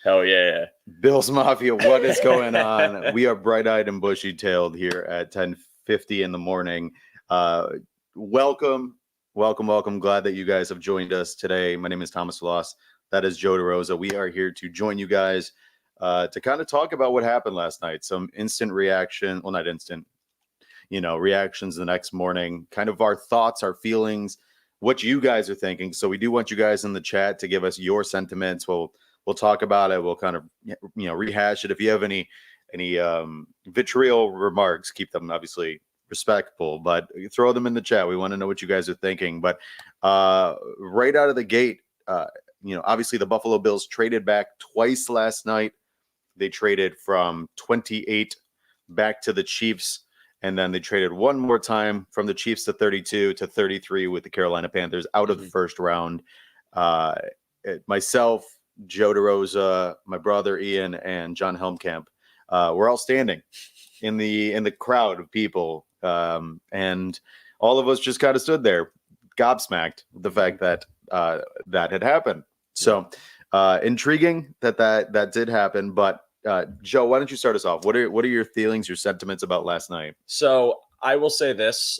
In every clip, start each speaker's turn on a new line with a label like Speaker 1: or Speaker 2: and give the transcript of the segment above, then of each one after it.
Speaker 1: Hell yeah.
Speaker 2: Bills Mafia, what is going on? We are bright-eyed and bushy-tailed here at 10:50 in the morning. Welcome. Glad that you guys have joined us today. My name is Thomas Loss. That is Joe DeRosa. We are here to join you guys to kind of talk about what happened last night. Some instant reaction. Well, not instant, reactions the next morning. Kind of our thoughts, our feelings, what you guys are thinking. So we do want you guys in the chat to give us your sentiments. We'll talk about it. We'll kind of, rehash it. If you have any vitriol remarks, keep them obviously respectful, but throw them in the chat. We want to know what you guys are thinking. But right out of the gate, obviously the Buffalo Bills traded back twice last night. They traded from 28 back to the Chiefs, and then they traded one more time from the Chiefs to 32 to 33 with the Carolina Panthers out of the first round. Myself, Joe DeRosa, my brother Ian, and John Helmkamp, we're all standing in the crowd of people, and all of us just kind of stood there, gobsmacked with the fact that that had happened. So intriguing that did happen. But Joe, why don't you start us off? What are your feelings, your sentiments about last night?
Speaker 1: So I will say this.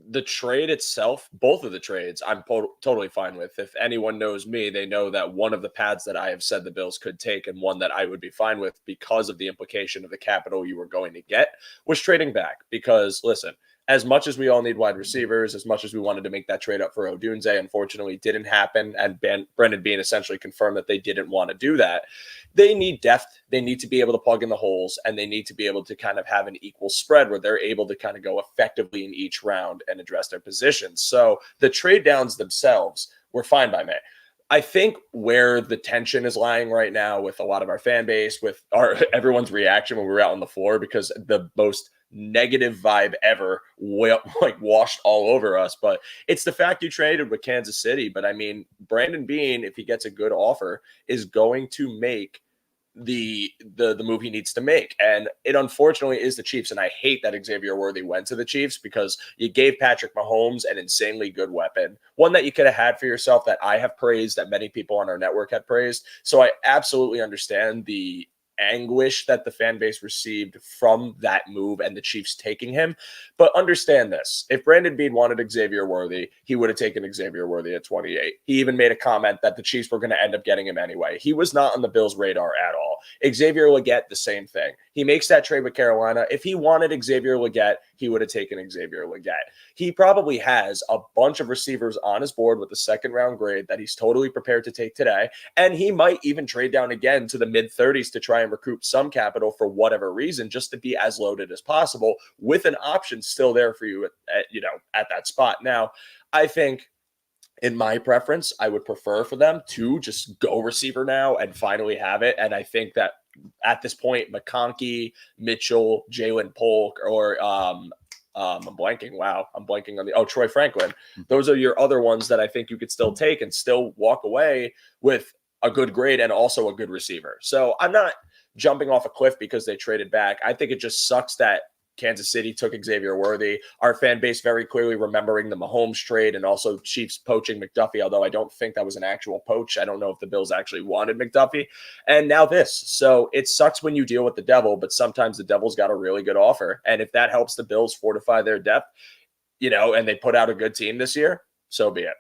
Speaker 1: The trade itself, both of the trades, I'm totally fine with. If anyone knows me, they know that one of the paths that I have said the Bills could take and one that I would be fine with because of the implication of the capital you were going to get was trading back. Because listen, as much as we all need wide receivers, as much as we wanted to make that trade up for Odunze, unfortunately didn't happen. And Brendan Beane essentially confirmed that they didn't want to do that. They need depth. They need to be able to plug in the holes, and they need to be able to kind of have an equal spread where they're able to kind of go effectively in each round and address their positions. So the trade downs themselves were fine by me. I think where the tension is lying right now with a lot of our fan base, with everyone's reaction when we were out on the floor, because the most negative vibe ever washed all over us. But it's the fact you traded with Kansas City. But I mean, Brandon Beane, if he gets a good offer, is going to make the move he needs to make. And it unfortunately is the Chiefs. And I hate that Xavier Worthy went to the Chiefs, because you gave Patrick Mahomes an insanely good weapon, one that you could have had for yourself, that I have praised, that many people on our network had praised. So I absolutely understand the anguish that the fan base received from that move and the Chiefs taking him. But understand this: if Brandon Beane wanted Xavier Worthy, he would have taken Xavier Worthy at 28. He even made a comment that the Chiefs were going to end up getting him anyway. He was not on the Bills' radar at all. Xavier Legette, the same thing. He makes that trade with Carolina. If he wanted Xavier Legette, he would have taken Xavier Legette. He probably has a bunch of receivers on his board with a second round grade that he's totally prepared to take today. And he might even trade down again to the mid 30s to try and recoup some capital for whatever reason, just to be as loaded as possible, with an option still there for you at that spot. Now, I think, in my preference, I would prefer for them to just go receiver now and finally have it. And I think that at this point, McConkey, Mitchell, Jalen Polk, or I'm blanking. Wow. I'm blanking on Troy Franklin. Those are your other ones that I think you could still take and still walk away with a good grade and also a good receiver. So I'm not jumping off a cliff because they traded back. I think it just sucks that Kansas City took Xavier Worthy. Our fan base very clearly remembering the Mahomes trade and also Chiefs poaching McDuffie, although I don't think that was an actual poach. I don't know if the Bills actually wanted McDuffie. And now this. So it sucks when you deal with the devil, but sometimes the devil's got a really good offer. And if that helps the Bills fortify their depth, and they put out a good team this year, so be it.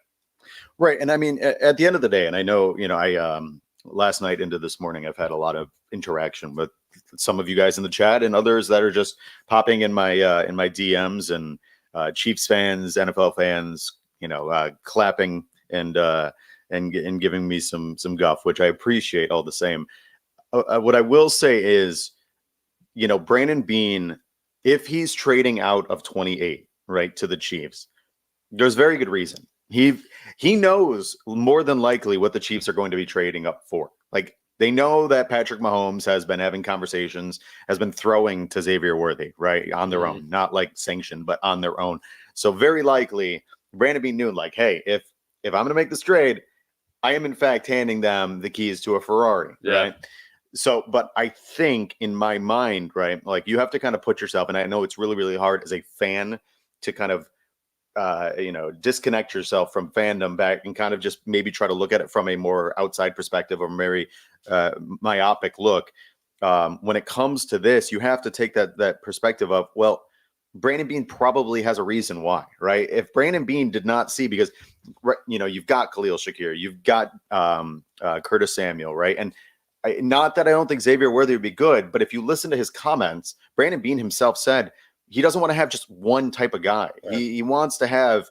Speaker 2: Right. And I mean, at the end of the day, and I know, I last night into this morning, I've had a lot of interaction with some of you guys in the chat and others that are just popping in my DMs, and Chiefs fans, NFL fans, clapping and giving me some guff, which I appreciate all the same. What I will say is, Brandon Beane, if he's trading out of 28, right, to the Chiefs, there's very good reason. He knows more than likely what the Chiefs are going to be trading up for. Like, they know that Patrick Mahomes has been having conversations, has been throwing to Xavier Worthy, right, on their own, not like sanctioned, but on their own. So very likely Brandon Beane knew, like, hey, if I'm going to make this trade, I am in fact handing them the keys to a Ferrari, right? So, but I think in my mind, right, like, you have to kind of put yourself, and I know it's really, really hard as a fan to kind of disconnect yourself from fandom back and kind of just maybe try to look at it from a more outside perspective or very myopic look. When it comes to this, you have to take that perspective of, well, Brandon Beane probably has a reason why, right? If Brandon Beane did not see, because, you've got Khalil Shakir, you've got Curtis Samuel, right? And not that I don't think Xavier Worthy would be good, but if you listen to his comments, Brandon Beane himself said he doesn't want to have just one type of guy. Right. He wants to have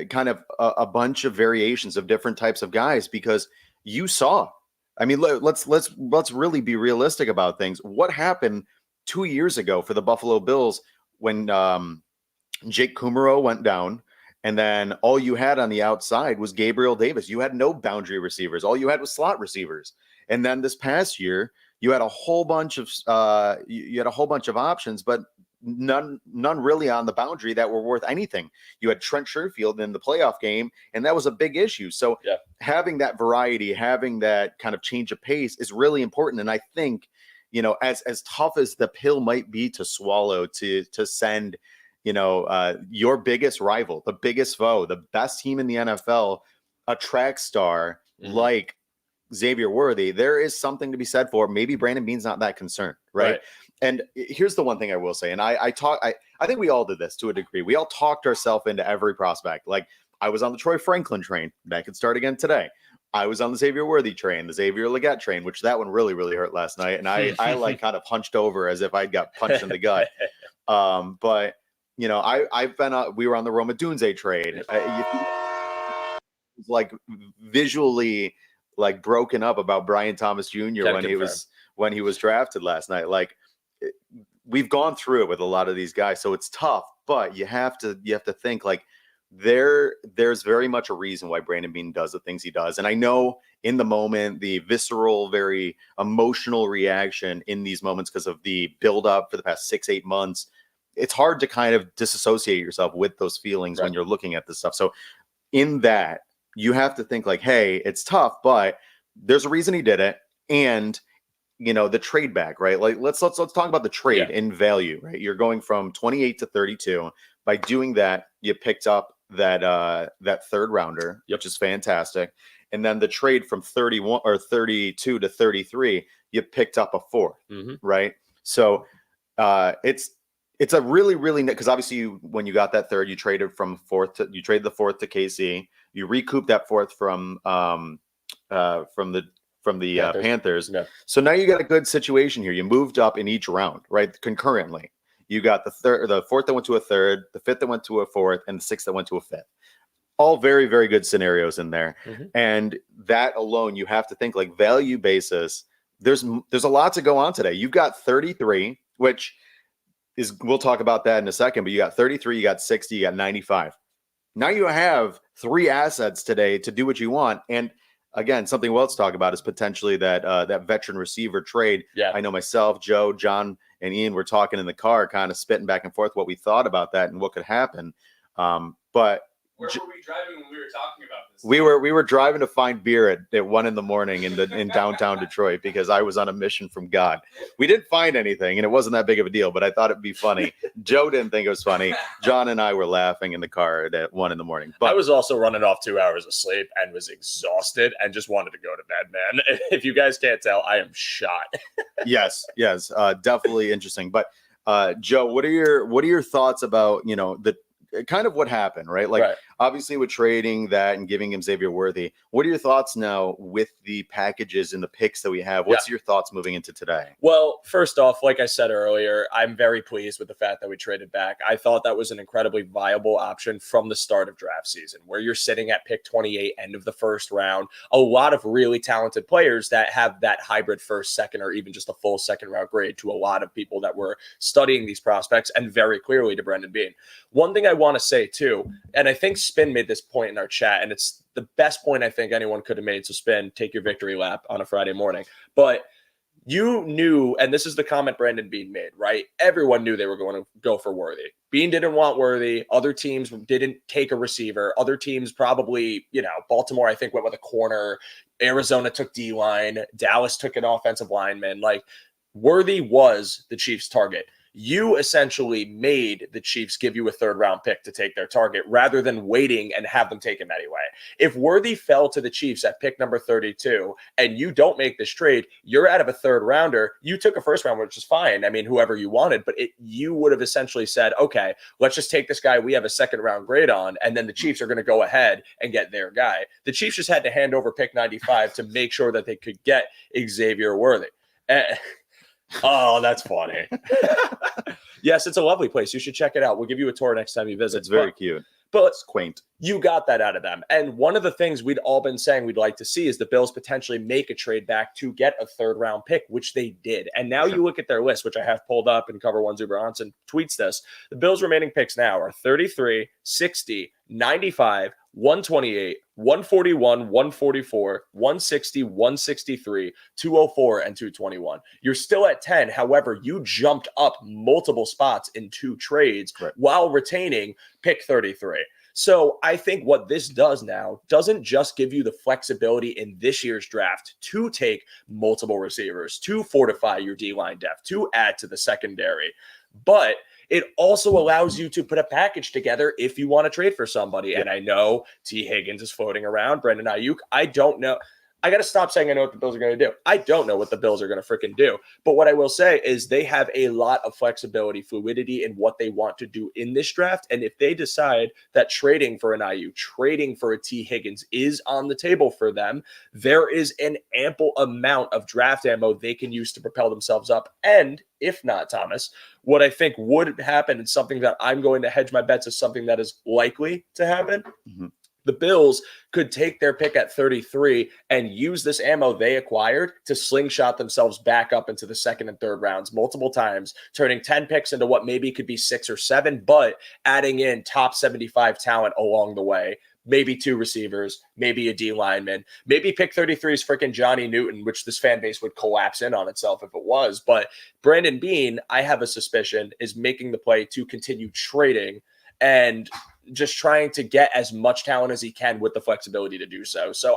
Speaker 2: kind of a bunch of variations of different types of guys, because you saw, I mean, let's really be realistic about things. What happened 2 years ago for the Buffalo Bills when Jake Kumaro went down, and then all you had on the outside was Gabriel Davis. You had no boundary receivers. All you had was slot receivers. And then this past year, you had a whole bunch of options, but none really on the boundary that were worth anything. You had Trent Sherfield in the playoff game, and that was a big issue. So having that variety, having that kind of change of pace is really important. And I think, as tough as the pill might be to swallow, to send, your biggest rival, the biggest foe, the best team in the NFL, a track star like Xavier Worthy, there is something to be said for maybe Brandon Beane's not that concerned, right? And here's the one thing I will say, and I think we all did this to a degree. We all talked ourselves into every prospect. Like, I was on the Troy Franklin train. That could start again today. I was on the Xavier Worthy train, the Xavier Legette train, which that one really, really hurt last night. And I like kind of hunched over as if I got punched in the gut. But, I've been, we were on the Roma Dunze train. Like visually like broken up about Brian Thomas Jr. when he was drafted last night. Like, we've gone through it with a lot of these guys, so it's tough, but you have to think like there's very much a reason why Brandon Beane does the things he does. And I know in the moment, the visceral, very emotional reaction in these moments because of the buildup for the past 6-8 months, it's hard to kind of disassociate yourself with those feelings when you're looking at this stuff. So in that, you have to think like, hey, it's tough, but there's a reason he did it. And, the trade back, right? Like, let's talk about the trade in value, right? You're going from 28 to 32. By doing that, you picked up that third rounder, which is fantastic. And then the trade from 31 or 32 to 33, you picked up a fourth, right? So it's a really, really, because obviously when you got that third, you traded the fourth to KC. You recouped that fourth from the Panthers. Yeah. So now you got a good situation here. You moved up in each round, right? Concurrently. You got the fourth that went to a third, the fifth that went to a fourth, and the sixth that went to a fifth. All very, very good scenarios in there. And that alone, you have to think like value basis. There's a lot to go on today. You've got 33, which is, we'll talk about that in a second, but you got 33, you got 60, you got 95. Now you have 3 assets today to do what you want. And again, something we'll talk about is potentially that veteran receiver trade. Yeah. I know myself, Joe, John, and Ian were talking in the car, kind of spitting back and forth what we thought about that and what could happen. But
Speaker 3: where were we driving when we were talking about this?
Speaker 2: We were driving to find beer at 1 a.m. in downtown Detroit because I was on a mission from God. We didn't find anything, and it wasn't that big of a deal, but I thought it'd be funny. Joe didn't think it was funny. John and I were laughing in the car at 1 a.m.
Speaker 1: But I was also running off 2 hours of sleep and was exhausted and just wanted to go to bed, man. If you guys can't tell, I am shot.
Speaker 2: Yes, definitely interesting. But Joe, what are your thoughts about the kind of what happened, right? Like, obviously with trading that and giving him Xavier Worthy, what are your thoughts now with the packages and the picks that we have? What's your thoughts moving into today?
Speaker 1: Well, first off, like I said earlier, I'm very pleased with the fact that we traded back. I thought that was an incredibly viable option from the start of draft season, where you're sitting at pick 28, end of the first round, a lot of really talented players that have that hybrid first, second, or even just a full second round grade to a lot of people that were studying these prospects, and very clearly to Brandon Beane. One thing I want to say too, and I think Spin made this point in our chat, and it's the best point I think anyone could have made. So Spin, take your victory lap on a Friday morning. But you knew, and this is the comment Brandon Beane made, right? Everyone knew they were going to go for Worthy. Beane didn't want Worthy. Other teams didn't take a receiver. Other teams probably, Baltimore, I think, went with a corner. Arizona took D-line. Dallas took an offensive lineman. Like, Worthy was the Chiefs' target. You essentially made the Chiefs give you a third-round pick to take their target rather than waiting and have them take him anyway. If Worthy fell to the Chiefs at pick number 32 and you don't make this trade, you're out of a third rounder. You took a first round, which is fine. I mean, whoever you wanted, but you would have essentially said, okay, let's just take this guy we have a second round grade on, and then the Chiefs are going to go ahead and get their guy. The Chiefs just had to hand over pick 95 to make sure that they could get Xavier Worthy. Oh, that's funny. Yes, it's a lovely place. You should check it out. We'll give you a tour next time you visit.
Speaker 2: It's very cute.
Speaker 1: But
Speaker 2: it's quaint.
Speaker 1: You got that out of them. And one of the things we'd all been saying we'd like to see is the Bills potentially make a trade back to get a third-round pick, which they did. And now you look at their list, which I have pulled up, and Cover1 Zuber Hansen tweets this. The Bills' remaining picks now are 33, 60, 95, 128, 141, 144, 160, 163, 204, and 221. You're still at 10. However, you jumped up multiple spots in 2 trades while retaining pick 33. So I think what this does now doesn't just give you the flexibility in this year's draft to take multiple receivers, to fortify your D-line depth, to add to the secondary, but it also allows you to put a package together if you want to trade for somebody. And I know T. Higgins is floating around, Brandon Ayuk. I don't know. I got to stop saying I know what the Bills are going to do. I don't know what the Bills are going to freaking do. But what I will say is they have a lot of flexibility, fluidity in what they want to do in this draft. And if they decide that trading for an Ayuk, trading for a T. Higgins is on the table for them, there is an ample amount of draft ammo they can use to propel themselves up. And if not, Thomas, what I think would happen and something that I'm going to hedge my bets is something that is likely to happen. Mm-hmm. The Bills could take their pick at 33 and use this ammo they acquired to slingshot themselves back up into the second and third rounds multiple times, turning 10 picks into what maybe could be 6 or 7, but adding in top 75 talent along the way. Maybe 2 receivers, maybe a D lineman, maybe pick 33 is freaking Johnny Newton, which this fan base would collapse in on itself if it was. But Brandon Beane, I have a suspicion, is making the play to continue trading and just trying to get as much talent as he can with the flexibility to do so. So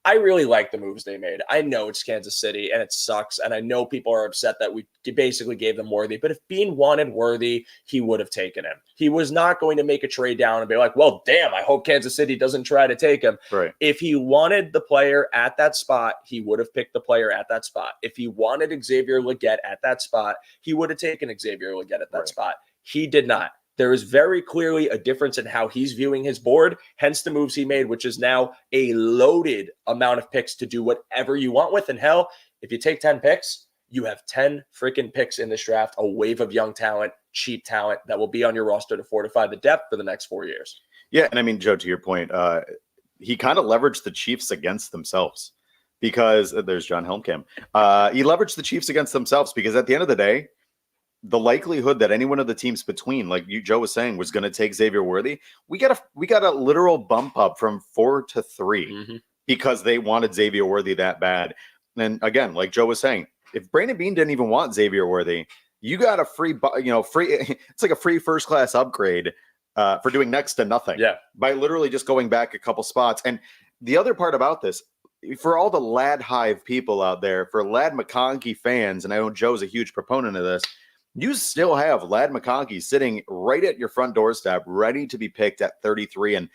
Speaker 1: I really like the moves they made. I know it's Kansas City and it sucks. And I know people are upset that we basically gave them Worthy. But if Beane wanted Worthy, he would have taken him. He was not going to make a trade down and be like, well, damn, I hope Kansas City doesn't try to take him.
Speaker 2: Right.
Speaker 1: If he wanted the player at that spot, he would have picked the player at that spot. If he wanted Xavier Legette at that spot, he would have taken Xavier Legette at that spot. He did not. There is very clearly a difference in how he's viewing his board, hence the moves he made, which is now a loaded amount of picks to do whatever you want with. And hell, if you take 10 picks, you have 10 freaking picks in this draft, a wave of young talent, cheap talent that will be on your roster to fortify the depth for the next 4 years.
Speaker 2: Yeah, and I mean, Joe, to your point, he kind of leveraged the Chiefs against themselves because there's John Helmkamp. He leveraged the Chiefs against themselves because at the end of the day, the likelihood that any one of the teams between, like Joe was saying, was going to take Xavier Worthy, we got a literal bump up from 4 to 3 because they wanted Xavier Worthy that bad. And again, like Joe was saying, if Brandon Beane didn't even want Xavier Worthy, you got a free. It's like a free first class upgrade for doing next to nothing.
Speaker 1: Yeah,
Speaker 2: by literally just going back a couple spots. And the other part about this, for all the Lad Hive people out there, for Lad McConkey fans, and I know Joe's a huge proponent of this. You still have Ladd McConkey sitting right at your front doorstep, ready to be picked at 33. And,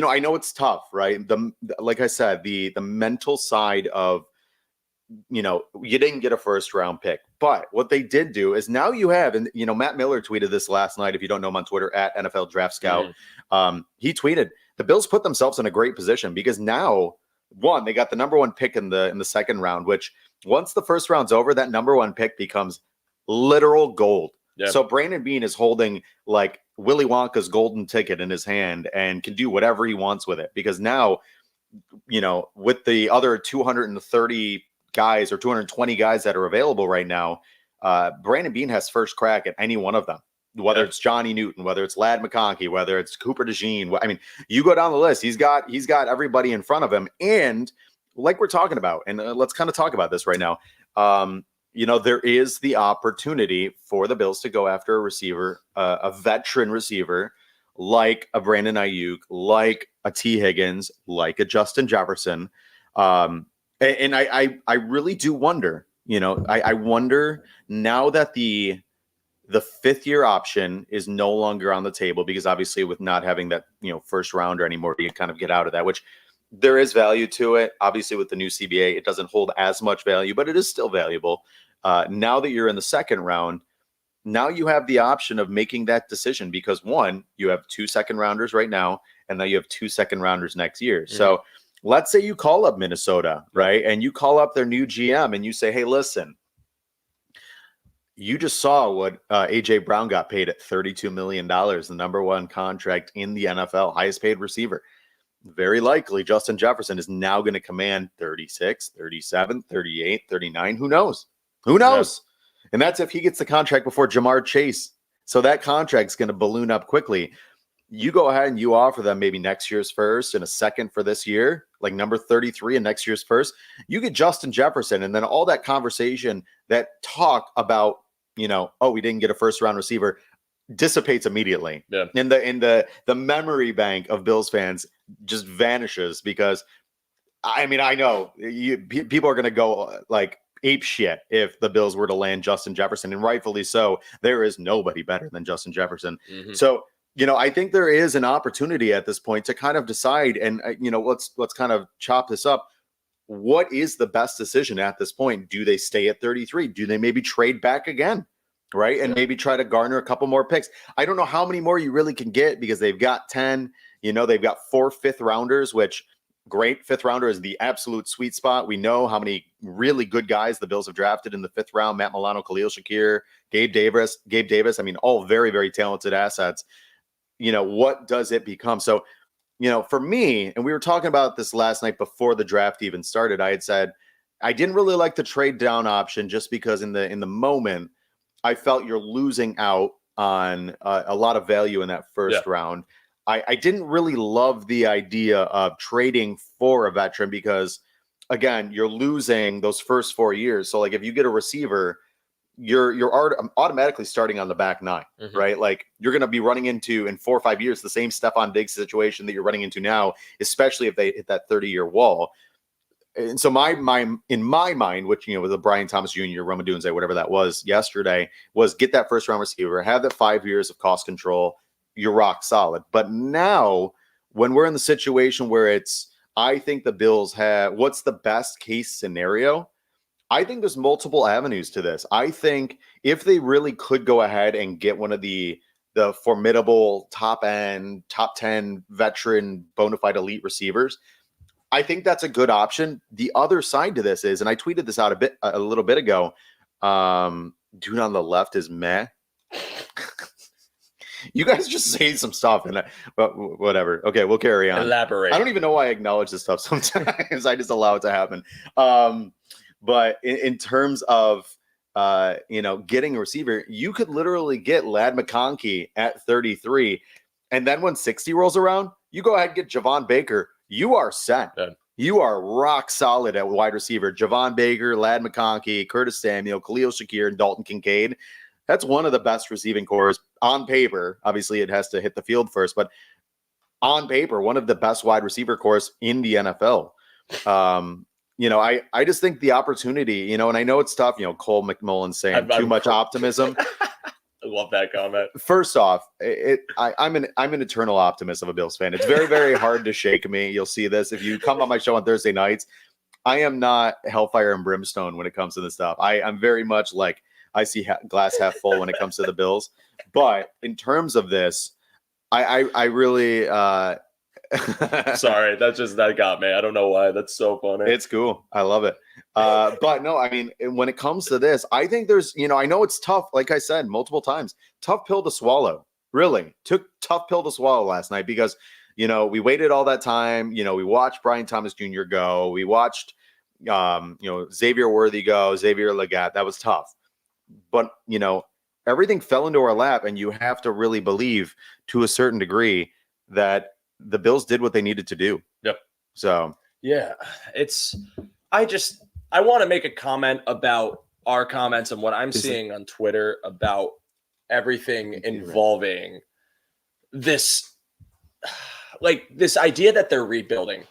Speaker 2: I know it's tough, right? Like I said, the mental side of, you didn't get a first round pick. But what they did do is now you have, and, Matt Miller tweeted this last night. If you don't know him on Twitter, at NFL Draft Scout, he tweeted, the Bills put themselves in a great position because now, one, they got the number 1 pick in the second round, which once the first round's over, that number 1 pick becomes literal gold. Yeah. So Brandon Beane is holding like Willy Wonka's golden ticket in his hand and can do whatever he wants with it because now, with the other 230 guys or 220 guys that are available right now, Brandon Beane has first crack at any one of them, whether it's Johnny Newton, whether it's Ladd McConkey, whether it's Cooper DeJean. I mean, you go down the list, he's got everybody in front of him. And like we're talking about, and let's kind of talk about this right now. There is the opportunity for the Bills to go after a receiver, a veteran receiver, like a Brandon Ayuk, like a T. Higgins, like a Justin Jefferson. And I really do wonder, I wonder now that the The 5th-year option is no longer on the table because obviously with not having that, first rounder anymore, you kind of get out of that, which there is value to it. Obviously with the new CBA, it doesn't hold as much value, but it is still valuable. Now that you're in the second round, now you have the option of making that decision because one, you have 2 second rounders right now, and now you have 2 second rounders next year. Mm-hmm. So let's say you call up Minnesota, right? And you call up their new GM and you say, hey, listen, you just saw what AJ Brown got paid at $32 million, the number 1 contract in the NFL, highest paid receiver. Very likely Justin Jefferson is now going to command 36, 37, 38, 39. Who knows? Who knows? Yeah. And that's if he gets the contract before Jamar Chase. So that contract's going to balloon up quickly. You go ahead and you offer them maybe next year's first and a second for this year, like number 33 and next year's first. You get Justin Jefferson, and then all that conversation, that talk about, oh, we didn't get a first round receiver, dissipates immediately. Yeah. In the memory bank of Bills fans just vanishes because, I mean, I know people are going to go like ape shit if the Bills were to land Justin Jefferson, and rightfully so. There is nobody better than Justin Jefferson. Mm-hmm. So, I think there is an opportunity at this point to kind of decide, and let's kind of chop this up. What is the best decision at this point? Do they stay at 33? Do they maybe trade back again? Right. And maybe try to garner a couple more picks. I don't know how many more you really can get because they've got 10, they've got 4 5th rounders, which great. 5th rounder is the absolute sweet spot. We know how many really good guys the Bills have drafted in the 5th round: Matt Milano, Khalil Shakir, Gabe Davis. I mean, all very, very talented assets. What does it become? So, for me, and we were talking about this last night before the draft even started, I had said, I didn't really like the trade down option just because in the moment, I felt you're losing out on a lot of value in that first round. I didn't really love the idea of trading for a veteran because, again, you're losing those first 4 years. So, like, if you get a receiver, you're automatically starting on the back 9, mm-hmm. right? Like, you're going to be running into, in 4 or 5 years, the same Stephon Diggs situation that you're running into now, especially if they hit that 30-year wall. And so in my mind, which, with the Brian Thomas Jr., Roma Dunze, whatever that was yesterday, was get that first round receiver, have that 5 years of cost control, you're rock solid. But now when we're in the situation where I think the Bills have, what's the best case scenario? I think there's multiple avenues to this. I think if they really could go ahead and get one of the formidable top 10 veteran bona fide elite receivers, I think that's a good option. The other side to this is, and I tweeted this out a little bit ago, dude on the left is meh. You guys just say some stuff and whatever. Okay, we'll carry on.
Speaker 1: Elaborate.
Speaker 2: I don't even know why I acknowledge this stuff sometimes. I just allow it to happen. But in terms of getting a receiver, you could literally get Ladd McConkey at 33, and then when 60 rolls around, you go ahead and get Javon Baker. You are set. Yeah. You are rock solid at wide receiver. Javon Baker, Ladd McConkey, Curtis Samuel, Khalil Shakir, and Dalton Kincaid. That's one of the best receiving cores on paper. Obviously, it has to hit the field first, but on paper, one of the best wide receiver cores in the NFL. I just think the opportunity, and I know it's tough, Cole McMullen saying too much optimism.
Speaker 1: I love that comment.
Speaker 2: First off, I'm an eternal optimist of a Bills fan. It's very, very hard to shake me. You'll see this if you come on my show on Thursday nights. I am not hellfire and brimstone when it comes to this stuff. I'm very much like I see glass half full when it comes to the Bills. But in terms of this, I really
Speaker 1: sorry, that got me. I don't know why. That's so funny.
Speaker 2: It's cool. I love it. But no, I mean, when it comes to this, I think there's, I know it's tough. Like I said multiple times, tough pill to swallow. Really took tough pill to swallow last night because, we waited all that time. We watched Brian Thomas Jr. go. We watched, Xavier Worthy go, Xavier Leggett. That was tough. But, everything fell into our lap, and you have to really believe to a certain degree that the Bills did what they needed to do.
Speaker 1: Yep.
Speaker 2: So,
Speaker 1: yeah, I want to make a comment about our comments and what I'm seeing on Twitter about everything involving this idea that they're rebuilding.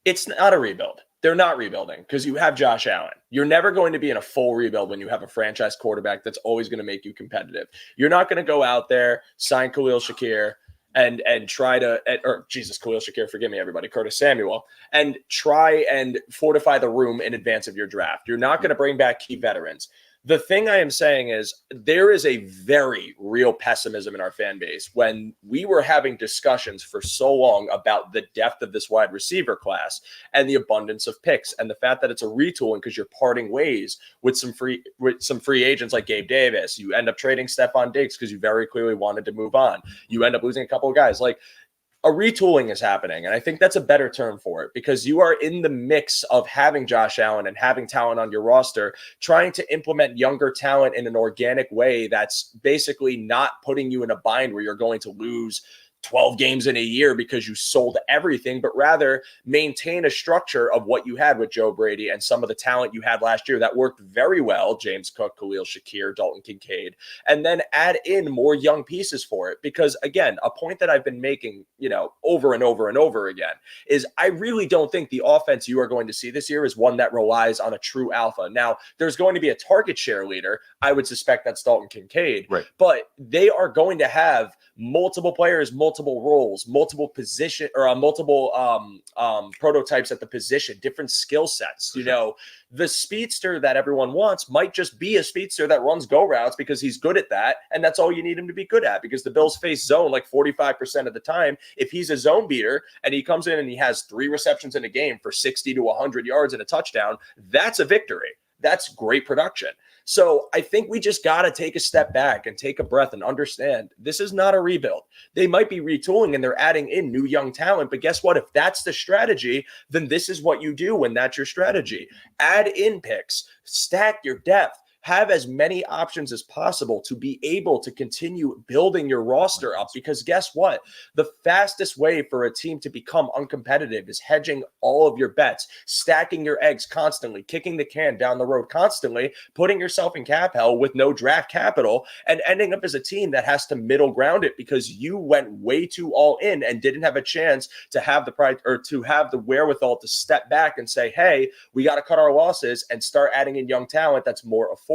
Speaker 1: It's not a rebuild. They're not rebuilding because you have Josh Allen. You're never going to be in a full rebuild when you have a franchise quarterback that's always going to make you competitive. You're not going to go out there, sign Khalil Shakir, and try to, or Jesus, Khalil Shakir, forgive me, everybody, Curtis Samuel, and try and fortify the room in advance of your draft. You're not going to bring back key veterans. The thing I am saying is there is a very real pessimism in our fan base when we were having discussions for so long about the depth of this wide receiver class and the abundance of picks and the fact that it's a retooling because you're parting ways with some free agents like Gabe Davis. You end up trading Stephon Diggs because you very clearly wanted to move on. You end up losing a couple of guys. Like, a retooling is happening. And I think that's a better term for it because you are in the mix of having Josh Allen and having talent on your roster, trying to implement younger talent in an organic way that's basically not putting you in a bind where you're going to lose 12 games in a year because you sold everything, but rather maintain a structure of what you had with Joe Brady and some of the talent you had last year that worked very well. James Cook, Khalil Shakir, Dalton Kincaid, and then add in more young pieces for it. Because again, a point that I've been making, over and over and over again is I really don't think the offense you are going to see this year is one that relies on a true alpha. Now, there's going to be a target share leader. I would suspect that's Dalton Kincaid,
Speaker 2: right?
Speaker 1: But they are going to have multiple players, multiple roles, multiple position or multiple prototypes at the position, different skill sets. The speedster that everyone wants might just be a speedster that runs go routes because he's good at that. And that's all you need him to be good at because the Bills face zone like 45% of the time. If he's a zone beater and he comes in and he has 3 receptions in a game for 60 to 100 yards and a touchdown, that's a victory. That's great production. So I think we just got to take a step back and take a breath and understand this is not a rebuild. They might be retooling and they're adding in new young talent. But guess what? If that's the strategy, then this is what you do when that's your strategy. Add in picks, stack your depth. Have as many options as possible to be able to continue building your roster up because guess what? The fastest way for a team to become uncompetitive is hedging all of your bets, stacking your eggs constantly, kicking the can down the road constantly, putting yourself in cap hell with no draft capital and ending up as a team that has to middle ground it because you went way too all in and didn't have a chance to have the pride or to have the wherewithal to step back and say, hey, we got to cut our losses and start adding in young talent that's more affordable.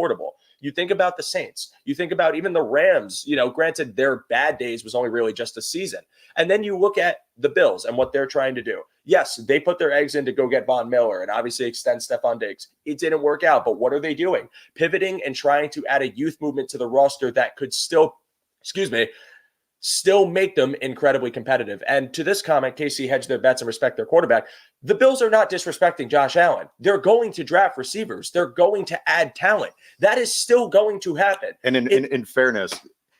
Speaker 1: You think about the Saints. You think about even the Rams, granted their bad days was only really just a season. And then you look at the Bills and what they're trying to do. Yes, they put their eggs in to go get Von Miller and obviously extend Stephon Diggs. It didn't work out, but what are they doing? Pivoting and trying to add a youth movement to the roster that could still make them incredibly competitive. And to this comment, KC hedge their bets and respect their quarterback. The Bills are not disrespecting Josh Allen. They're going to draft receivers. They're going to add talent. That is still going to happen.
Speaker 2: And in fairness,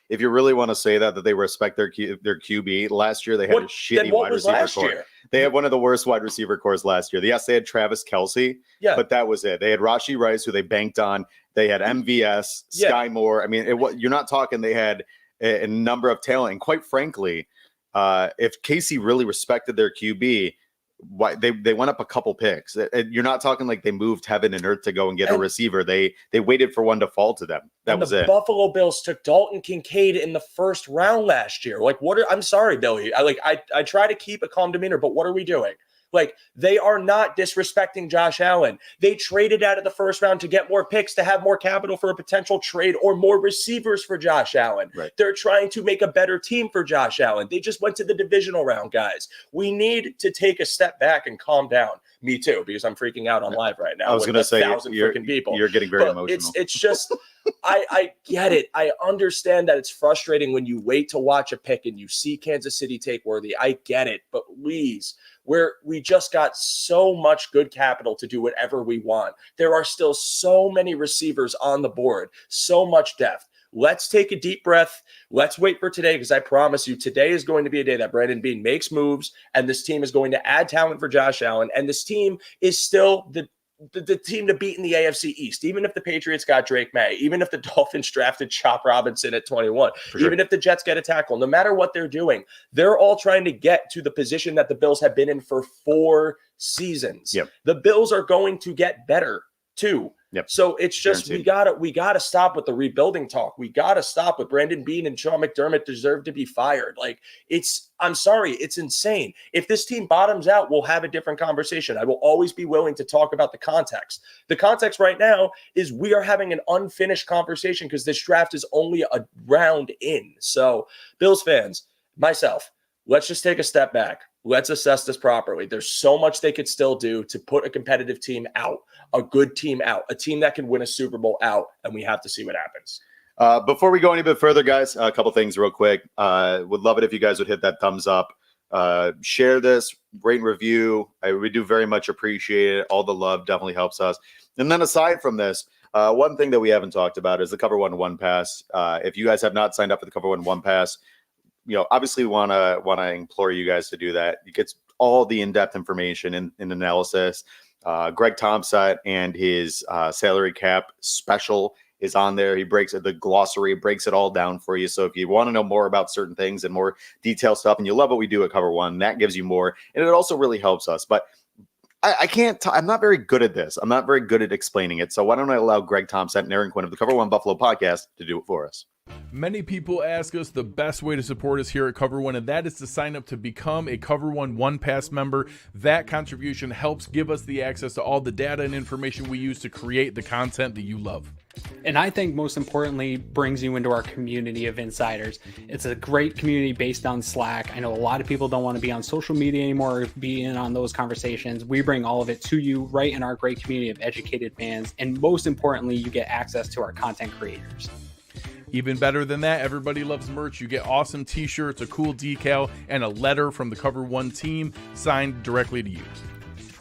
Speaker 2: if you really want to say that they respect their QB, last year they had a shitty wide receiver core. They had one of the worst wide receiver cores last year. Yes, they had Travis Kelce, but that was it. They had Rashee Rice, who they banked on. They had MVS, Sky Moore. I mean, you're not talking they had a number of talent. And quite frankly, if Casey really respected their QB, why they went up a couple picks. You're not talking like they moved heaven and earth to go and get a receiver. They waited for one to fall to them. That was it.
Speaker 1: Buffalo Bills took Dalton Kincaid in the first round last year. Like, I'm sorry, Billy. I try to keep a calm demeanor, but what are we doing? Like, they are not disrespecting Josh Allen. They traded out of the first round to get more picks, to have more capital for a potential trade or more receivers for Josh Allen.
Speaker 2: Right.
Speaker 1: They're trying to make a better team for Josh Allen. They just went to the divisional round, guys. We need to take a step back and calm down. Me too, because I'm freaking out on live right now.
Speaker 2: I was going to say, you're getting very emotional.
Speaker 1: It's just, I get it. I understand that it's frustrating when you wait to watch a pick and you see Kansas City take Worthy. I get it, but please, we just got so much good capital to do whatever we want. There are still so many receivers on the board, so much depth. Let's take a deep breath. Let's wait for today, because I promise you today is going to be a day that Brandon Beane makes moves, and this team is going to add talent for Josh Allen, and this team is still the team to beat in the AFC East. Even if the Patriots got Drake May, even if the Dolphins drafted Chop Robinson at 21, even if the Jets get a tackle, no matter what they're doing, they're all trying to get to the position that the Bills have been in for 4 seasons.
Speaker 2: Yep.
Speaker 1: The Bills are going to get better too.
Speaker 2: Yep.
Speaker 1: So it's just
Speaker 2: Guaranteed.
Speaker 1: we gotta stop with the rebuilding talk. We gotta stop with Brandon Beane and Sean McDermott deserve to be fired. Like I'm sorry, it's insane. If this team bottoms out, we'll have a different conversation. I will always be willing to talk about the context. The context right now is we are having an unfinished conversation because this draft is only a round in. So Bills fans, myself, let's just take a step back. Let's assess this properly. There's so much they could still do to put a competitive team out, a good team out, a team that can win a Super Bowl out, and we have to see what happens.
Speaker 2: Before we go any bit further, guys, a couple things real quick. Would love it if you guys would hit that thumbs up. Share this, rate and review. We do very much appreciate it. All the love definitely helps us. And then aside from this, one thing that we haven't talked about is the Cover1 One Pass. If you guys have not signed up for the Cover1 One Pass, obviously want to implore you guys to do that. You get all the in-depth information and analysis. Greg Thompson and his salary cap special is on there. He breaks it, the glossary, breaks it all down for you. So if you want to know more about certain things and more detailed stuff, and you love what we do at Cover1, that gives you more. And it also really helps us. But I can't, I'm not very good at this. I'm not very good at explaining it. So why don't I allow Greg Thompson and Aaron Quinn of the Cover1 Buffalo podcast to do it for us?
Speaker 4: Many people ask us the best way to support us here at Cover1, and that is to sign up to become a Cover1 One Pass member. That contribution helps give us the access to all the data and information we use to create the content that you love.
Speaker 5: And I think most importantly, brings you into our community of insiders. It's a great community based on Slack. I know a lot of people don't want to be on social media anymore or be in on those conversations. We bring all of it to you right in our great community of educated fans. And most importantly, you get access to our content creators.
Speaker 4: Even better than that, everybody loves merch. You get awesome t-shirts, a cool decal, and a letter from the Cover1 team signed directly to you.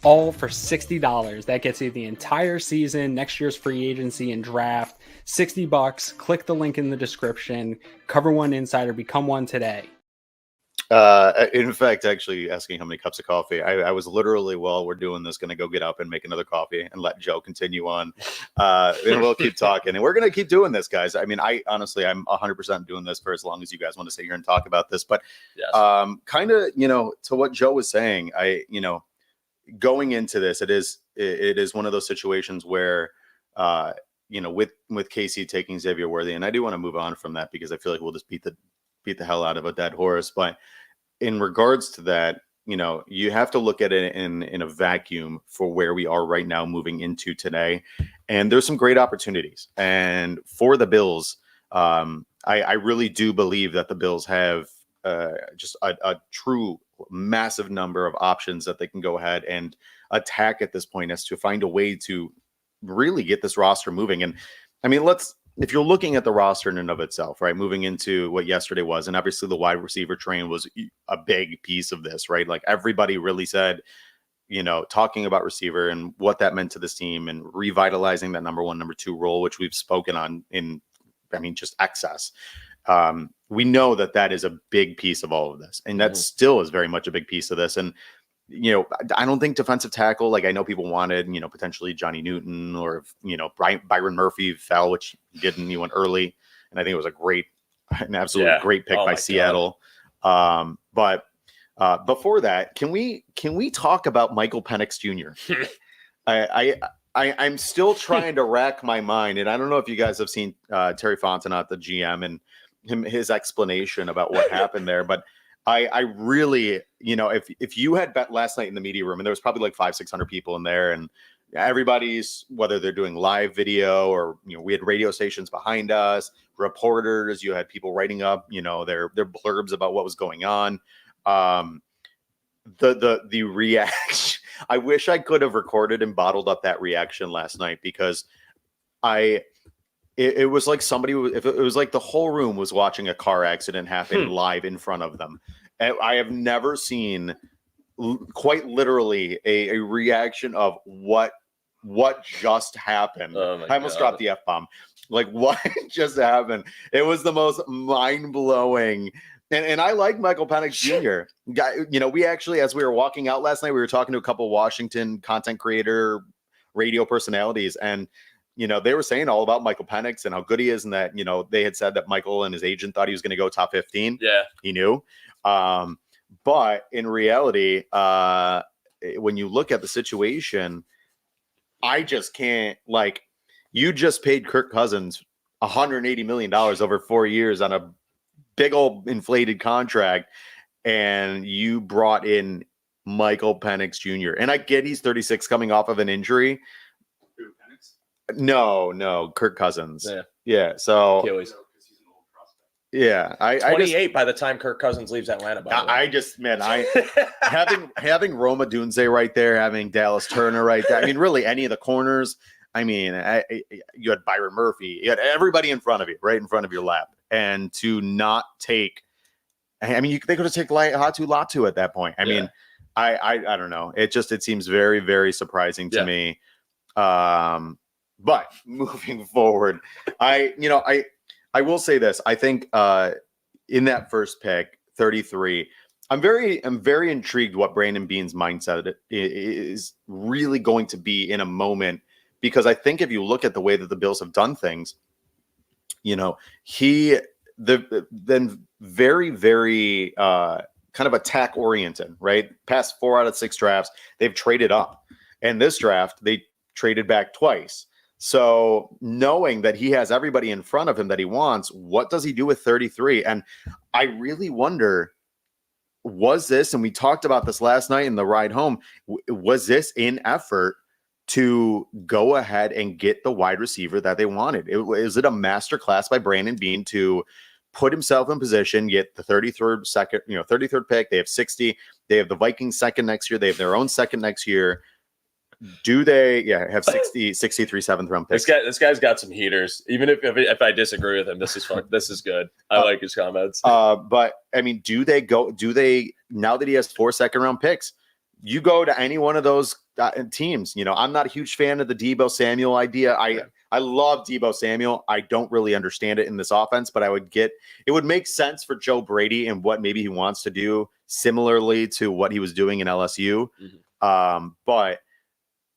Speaker 5: All for $60. That gets you the entire season, next year's free agency and draft. $60. Click the link in the description. Cover1 Insider, become one today.
Speaker 2: In fact, actually asking how many cups of coffee, I was literally, while we're doing this, going to go get up and make another coffee and let Joe continue on. And we'll keep talking, and we're going to keep doing this, guys. I mean, I'm 100% doing this for as long as you guys want to sit here and talk about this, but
Speaker 1: Yes.
Speaker 2: kind of, to what Joe was saying, going into this, it is one of those situations where, with Casey taking Xavier Worthy, and I do want to move on from that because I feel like we'll just beat the hell out of a dead horse. But in regards to that, you have to look at it in a vacuum for where we are right now moving into today. And there's some great opportunities. And for the Bills, I really do believe that the Bills have just a true massive number of options that they can go ahead and attack at this point as to find a way to really get this roster moving. And I mean, if you're looking at the roster in and of itself, right, moving into what yesterday was, and obviously the wide receiver train was a big piece of this, right? Like everybody really said, talking about receiver and what that meant to this team and revitalizing that number one, number two role, which we've spoken on just excess. We know that is a big piece of all of this, and that still is very much a big piece of this. And I don't think defensive tackle, like I know people wanted, potentially Johnny Newton or, Byron Murphy fell, which he didn't. He went early. And I think it was an absolutely great pick by Seattle. But before that, can we talk about Michael Penix Jr.? I'm still trying to rack my mind. And I don't know if you guys have seen Terry Fontenot, the GM, and his explanation about what happened there. But I really, if you had bet last night in the media room, and there was probably like 500-600 people in there, and everybody's, whether they're doing live video or, we had radio stations behind us, reporters, you had people writing up, their blurbs about what was going on. The reaction, I wish I could have recorded and bottled up that reaction last night, because it was like it was like the whole room was watching a car accident happen live in front of them. And I have never seen quite literally a reaction of what just happened. I almost dropped the F-bomb. Like, what just happened? It was the most mind-blowing. And I like Michael Penix Jr. We actually, as we were walking out last night, we were talking to a couple Washington content creator radio personalities, and they were saying all about Michael Penix and how good he is, and that, they had said that Michael and his agent thought he was going to go top 15.
Speaker 1: Yeah.
Speaker 2: He knew. But in reality, when you look at the situation, I just can't, You just paid Kirk Cousins $180 million over 4 years on a big old inflated contract, and you brought in Michael Penix Jr. And I get he's 36 coming off of an injury.
Speaker 3: Who, Penix?
Speaker 2: No, Kirk Cousins.
Speaker 1: Yeah.
Speaker 2: Yeah. So
Speaker 1: Achilles.
Speaker 3: No, 'cause he's an old prospect.
Speaker 2: yeah, I
Speaker 1: 28 by the time Kirk Cousins leaves Atlanta. By the way.
Speaker 2: I just, man, having Roma Dunze right there, having Dallas Turner right there. I mean, really, any of the corners. I mean, you had Byron Murphy, you had everybody in front of you, right in front of your lap, and to not take. I mean, they could have taken Hatu Latu at that point. I mean, I don't know. It seems very, very surprising to me. But moving forward, I will say this. I think in that first pick, 33, I'm very intrigued what Brandon Beane's mindset is really going to be in a moment, because I think if you look at the way that the Bills have done things, then very, very kind of attack oriented, right? Past 4 out of 6 drafts, they've traded up, and this draft they traded back twice. So knowing that he has everybody in front of him that he wants, what does he do with 33? And I really wonder, was this, and we talked about this last night in the ride home, was this in effort to go ahead and get the wide receiver that they wanted? Is it a masterclass by Brandon Beane to put himself in position, get the 33rd pick? They have 60. They have the Vikings second next year. They have their own second next year. Do they have 63 7th round picks?
Speaker 1: This guy's got some heaters. Even if I disagree with him, this is fun. This is good. I like his comments.
Speaker 2: But I mean, do they now that he has 4 second round picks, you go to any one of those teams? I'm not a huge fan of the Deebo Samuel idea. I love Deebo Samuel. I don't really understand it in this offense, but it would make sense for Joe Brady and what maybe he wants to do similarly to what he was doing in LSU. Mm-hmm. But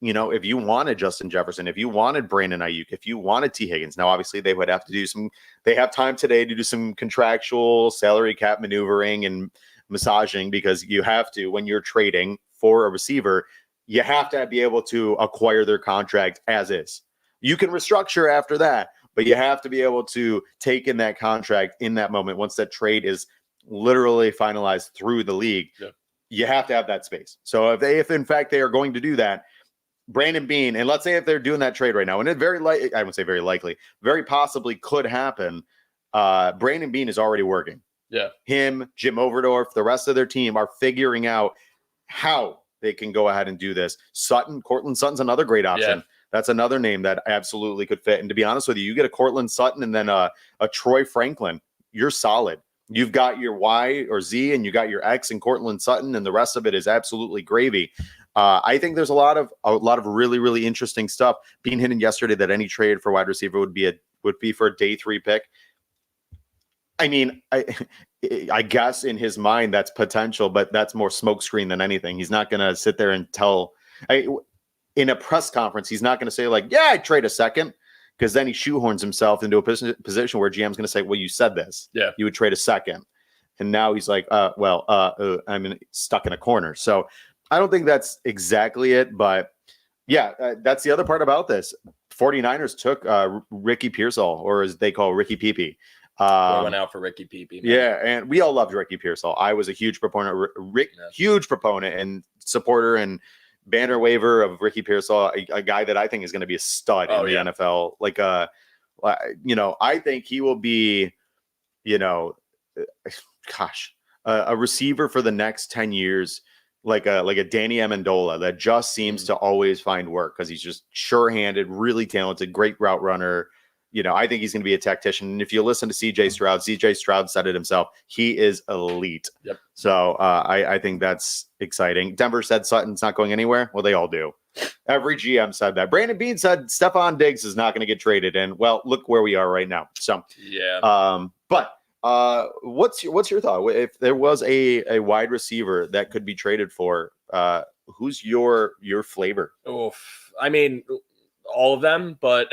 Speaker 2: if you wanted Justin Jefferson, if you wanted Brandon Ayuk, if you wanted T. Higgins, now obviously they would have to they have time today to do some contractual salary cap maneuvering and massaging, because you have to, when you're trading for a receiver, you have to be able to acquire their contract as is. You can restructure after that, but you have to be able to take in that contract in that moment. Once that trade is literally finalized through the league, you have to have that space. So if in fact they are going to do that, Brandon Beane, and let's say if they're doing that trade right now, and it I wouldn't say very likely, very possibly could happen. Brandon Beane is already working. Yeah. Him, Jim Overdorf, the rest of their team are figuring out how they can go ahead and do this. Cortland Sutton's another great option. Yeah. That's another name that absolutely could fit. And to be honest with you get a Cortland Sutton and then a Troy Franklin, you're solid. You've got your Y or Z, and you got your X in Cortland Sutton, and the rest of it is absolutely gravy. I think there's a lot of really, really interesting stuff being hidden yesterday, that any trade for wide receiver would be for a day 3 pick. I mean, I guess in his mind that's potential, but that's more smokescreen than anything. He's not going to sit there and in a press conference, he's not going to say like, yeah, I'd trade a second, because then he shoehorns himself into a position where GM's going to say, well, you said this. Yeah. You would trade a second. And now he's like, I'm stuck in a corner. So I don't think that's exactly it, but that's the other part about this. 49ers took Ricky Pearsall, or as they call Ricky Peepee.
Speaker 1: Went out for Ricky Peepee. Man.
Speaker 2: Yeah, and we all loved Ricky Pearsall. I was a huge proponent, huge proponent and supporter and banner waver of Ricky Pearsall, a guy that I think is going to be a stud in the NFL. Like, I think he will be, a receiver for the next 10 years. Like a Danny Amendola that just seems to always find work, because he's just sure-handed, really talented, great route runner. I think he's going to be a tactician. And if you listen to CJ Stroud said it himself. He is elite. Yep. So I think that's exciting. Denver said Sutton's not going anywhere. Well, they all do. Every GM said that. Brandon Beane said Stephon Diggs is not going to get traded. And well, look where we are right now. So but what's your thought? If there was a wide receiver that could be traded for, who's your flavor?
Speaker 1: I mean, all of them, but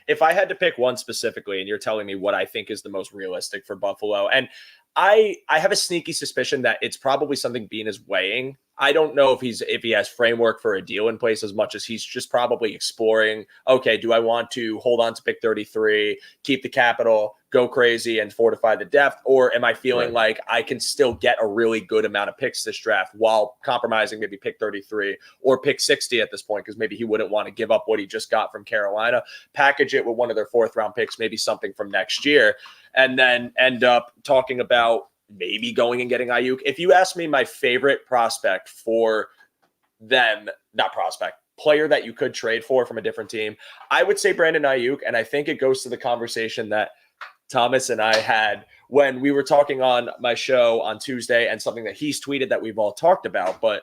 Speaker 1: if I had to pick one specifically, and you're telling me what I think is the most realistic for Buffalo, and I have a sneaky suspicion that it's probably something Bean is weighing. I don't know if he has framework for a deal in place as much as he's just probably exploring, okay, do I want to hold on to pick 33, keep the capital, go crazy and fortify the depth, or am I feeling like I can still get a really good amount of picks this draft while compromising maybe pick 33 or pick 60 at this point, because maybe he wouldn't want to give up what he just got from Carolina, package it with one of their 4th round picks, maybe something from next year, and then end up talking about maybe going and getting Ayuk. If you ask me my favorite prospect for them, not prospect, player that you could trade for from a different team, I would say Brandon Ayuk. And I think it goes to the conversation that Thomas and I had when we were talking on my show on Tuesday, and something that he's tweeted that we've all talked about. But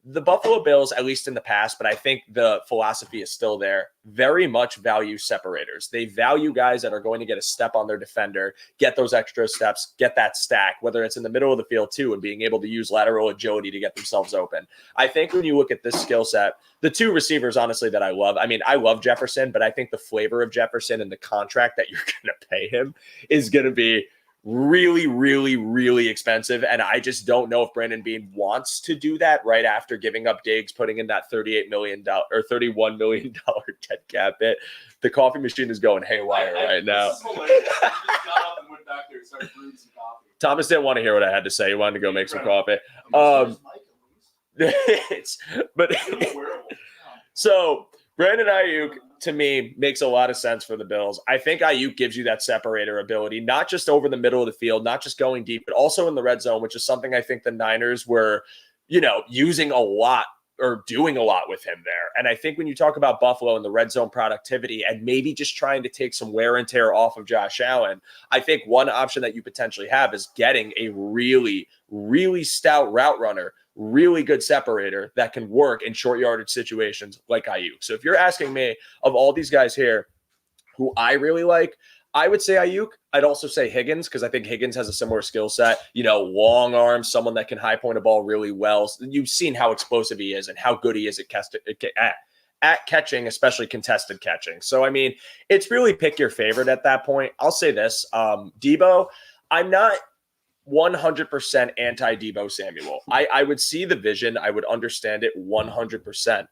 Speaker 1: the Buffalo Bills, at least in the past, but I think the philosophy is still there, very much value separators. They value guys that are going to get a step on their defender, get those extra steps, get that stack, whether it's in the middle of the field too, and being able to use lateral agility to get themselves open. I think when you look at this skill set, the 2 receivers, honestly, that I love, I mean, I love Jefferson, but I think the flavor of Jefferson and the contract that you're going to pay him is going to be really, really, really expensive. And I just don't know if Brandon Bean wants to do that right after giving up Diggs, putting in that $38 million or $31 million dead cap hit. The coffee machine is going haywire right now.
Speaker 3: This is hilarious. I just got up and went back there and started brewing some coffee.
Speaker 1: Thomas didn't want to hear what I had to say. He wanted to go make some coffee. But so Brandon Ayuk, to me, makes a lot of sense for the Bills. I think Ayuk gives you that separator ability, not just over the middle of the field, not just going deep, but also in the red zone, which is something I think the Niners were, using a lot or doing a lot with him there. And I think when you talk about Buffalo and the red zone productivity and maybe just trying to take some wear and tear off of Josh Allen, I think one option that you potentially have is getting a really, really stout route runner, really good separator that can work in short yardage situations like Ayuk. So if you're asking me, of all these guys here who I really like, I would say Ayuk. I'd also say Higgins, because I think Higgins has a similar skill set, long arms, someone that can high point a ball really well. You've seen how explosive he is and how good he is at catching, especially contested catching. So, I mean, it's really pick your favorite at that point. I'll say this, Debo, I'm not 100% anti-Debo Samuel. I would see the vision. I would understand it 100%.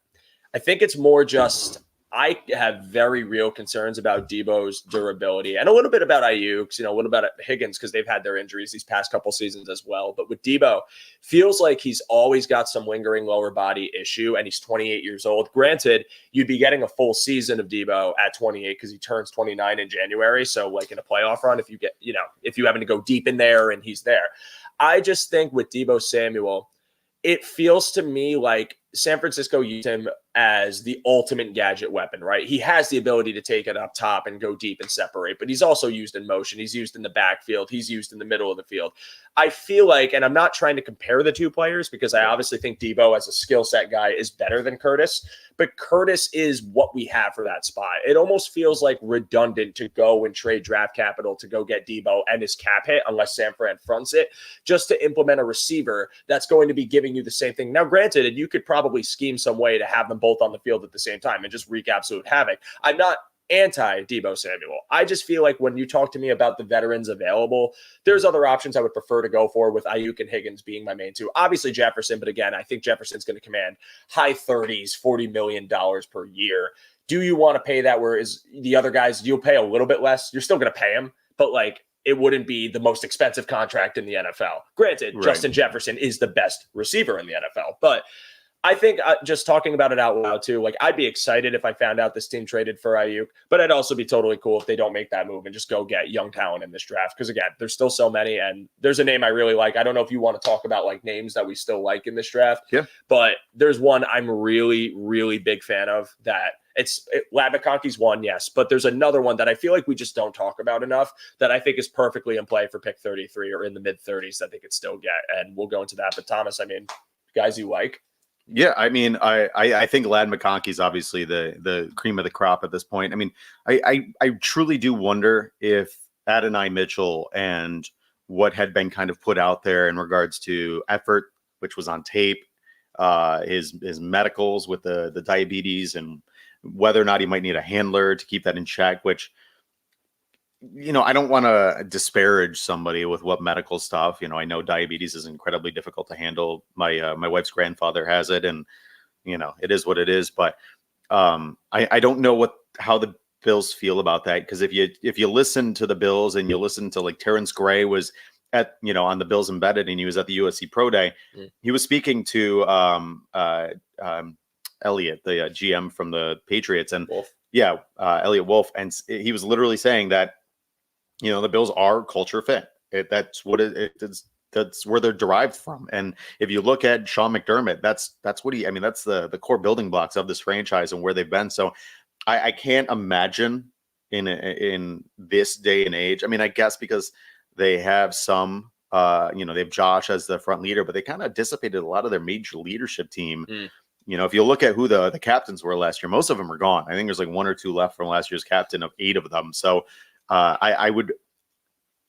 Speaker 1: I think it's more just I have very real concerns about Debo's durability and a little bit about Ayuk's, a little bit about Higgins because they've had their injuries these past couple seasons as well. But with Debo, feels like he's always got some lingering lower body issue, and he's 28 years old. Granted, you'd be getting a full season of Debo at 28 because he turns 29 in January. So like in a playoff run, if you get, if you happen to go deep in there and he's there. I just think with Debo Samuel, it feels to me like San Francisco used him as the ultimate gadget weapon, right? He has the ability to take it up top and go deep and separate, but he's also used in motion. He's used in the backfield. He's used in the middle of the field. I feel like, and I'm not trying to compare the two players because I obviously think Debo as a skill set guy is better than Curtis, but Curtis is what we have for that spot. It almost feels like redundant to go and trade draft capital to go get Debo and his cap hit unless San Fran fronts it just to implement a receiver that's going to be giving you the same thing. Now, granted, and you could probably scheme some way to have them both on the field at the same time and just wreak absolute havoc. I'm not anti-Debo Samuel. I just feel like when you talk to me about the veterans available, there's other options I would prefer to go for, with Ayuk and Higgins being my main two. Obviously Jefferson, but again, I think Jefferson's going to command high 30s, $40 million per year. Do you want to pay that, whereas the other guys, you'll pay a little bit less? You're still going to pay them, but like it wouldn't be the most expensive contract in the NFL. Granted, right. Justin Jefferson is the best receiver in the NFL, but I think just talking about it out loud too, like I'd be excited if I found out this team traded for Ayuk, but I'd also be totally cool if they don't make that move and just go get young talent in this draft. Because again, there's still so many, and there's a name I really like. I don't know if you want to talk about like names that we still like in this draft, but there's one I'm really, really big fan of that. Ladd McConkey's one, yes, but there's another one that I feel like we just don't talk about enough that I think is perfectly in play for pick 33 or in the mid 30s that they could still get, and we'll go into that. But Thomas, I mean, guys you like?
Speaker 2: Yeah, I mean, I think Ladd McConkey's obviously the cream of the crop at this point. I mean, I truly do wonder if Adonai Mitchell and what had been kind of put out there in regards to effort, which was on tape, his medicals with the diabetes, and whether or not he might need a handler to keep that in check, which I don't want to disparage somebody with what medical stuff. I know diabetes is incredibly difficult to handle. My wife's grandfather has it, and it is what it is. But I don't know how the Bills feel about that, because if you listen to the Bills and you listen to, like, Terrence Gray was at on the Bills Embedded, and he was at the USC Pro Day. He was speaking to Elliott, the GM from the Patriots, and
Speaker 1: Wolf.
Speaker 2: Elliott Wolf, and he was literally saying that the Bills are culture fit. That's what it is. That's where they're derived from. And if you look at Sean McDermott, that's what that's the core building blocks of this franchise and where they've been. So I can't imagine in this day and age. I mean, I guess because they have some, they have Josh as the front leader, but they kind of dissipated a lot of their major leadership team. If you look at who the captains were last year, most of them are gone. I think there's like 1 or 2 left from last year's captain of 8 of them. So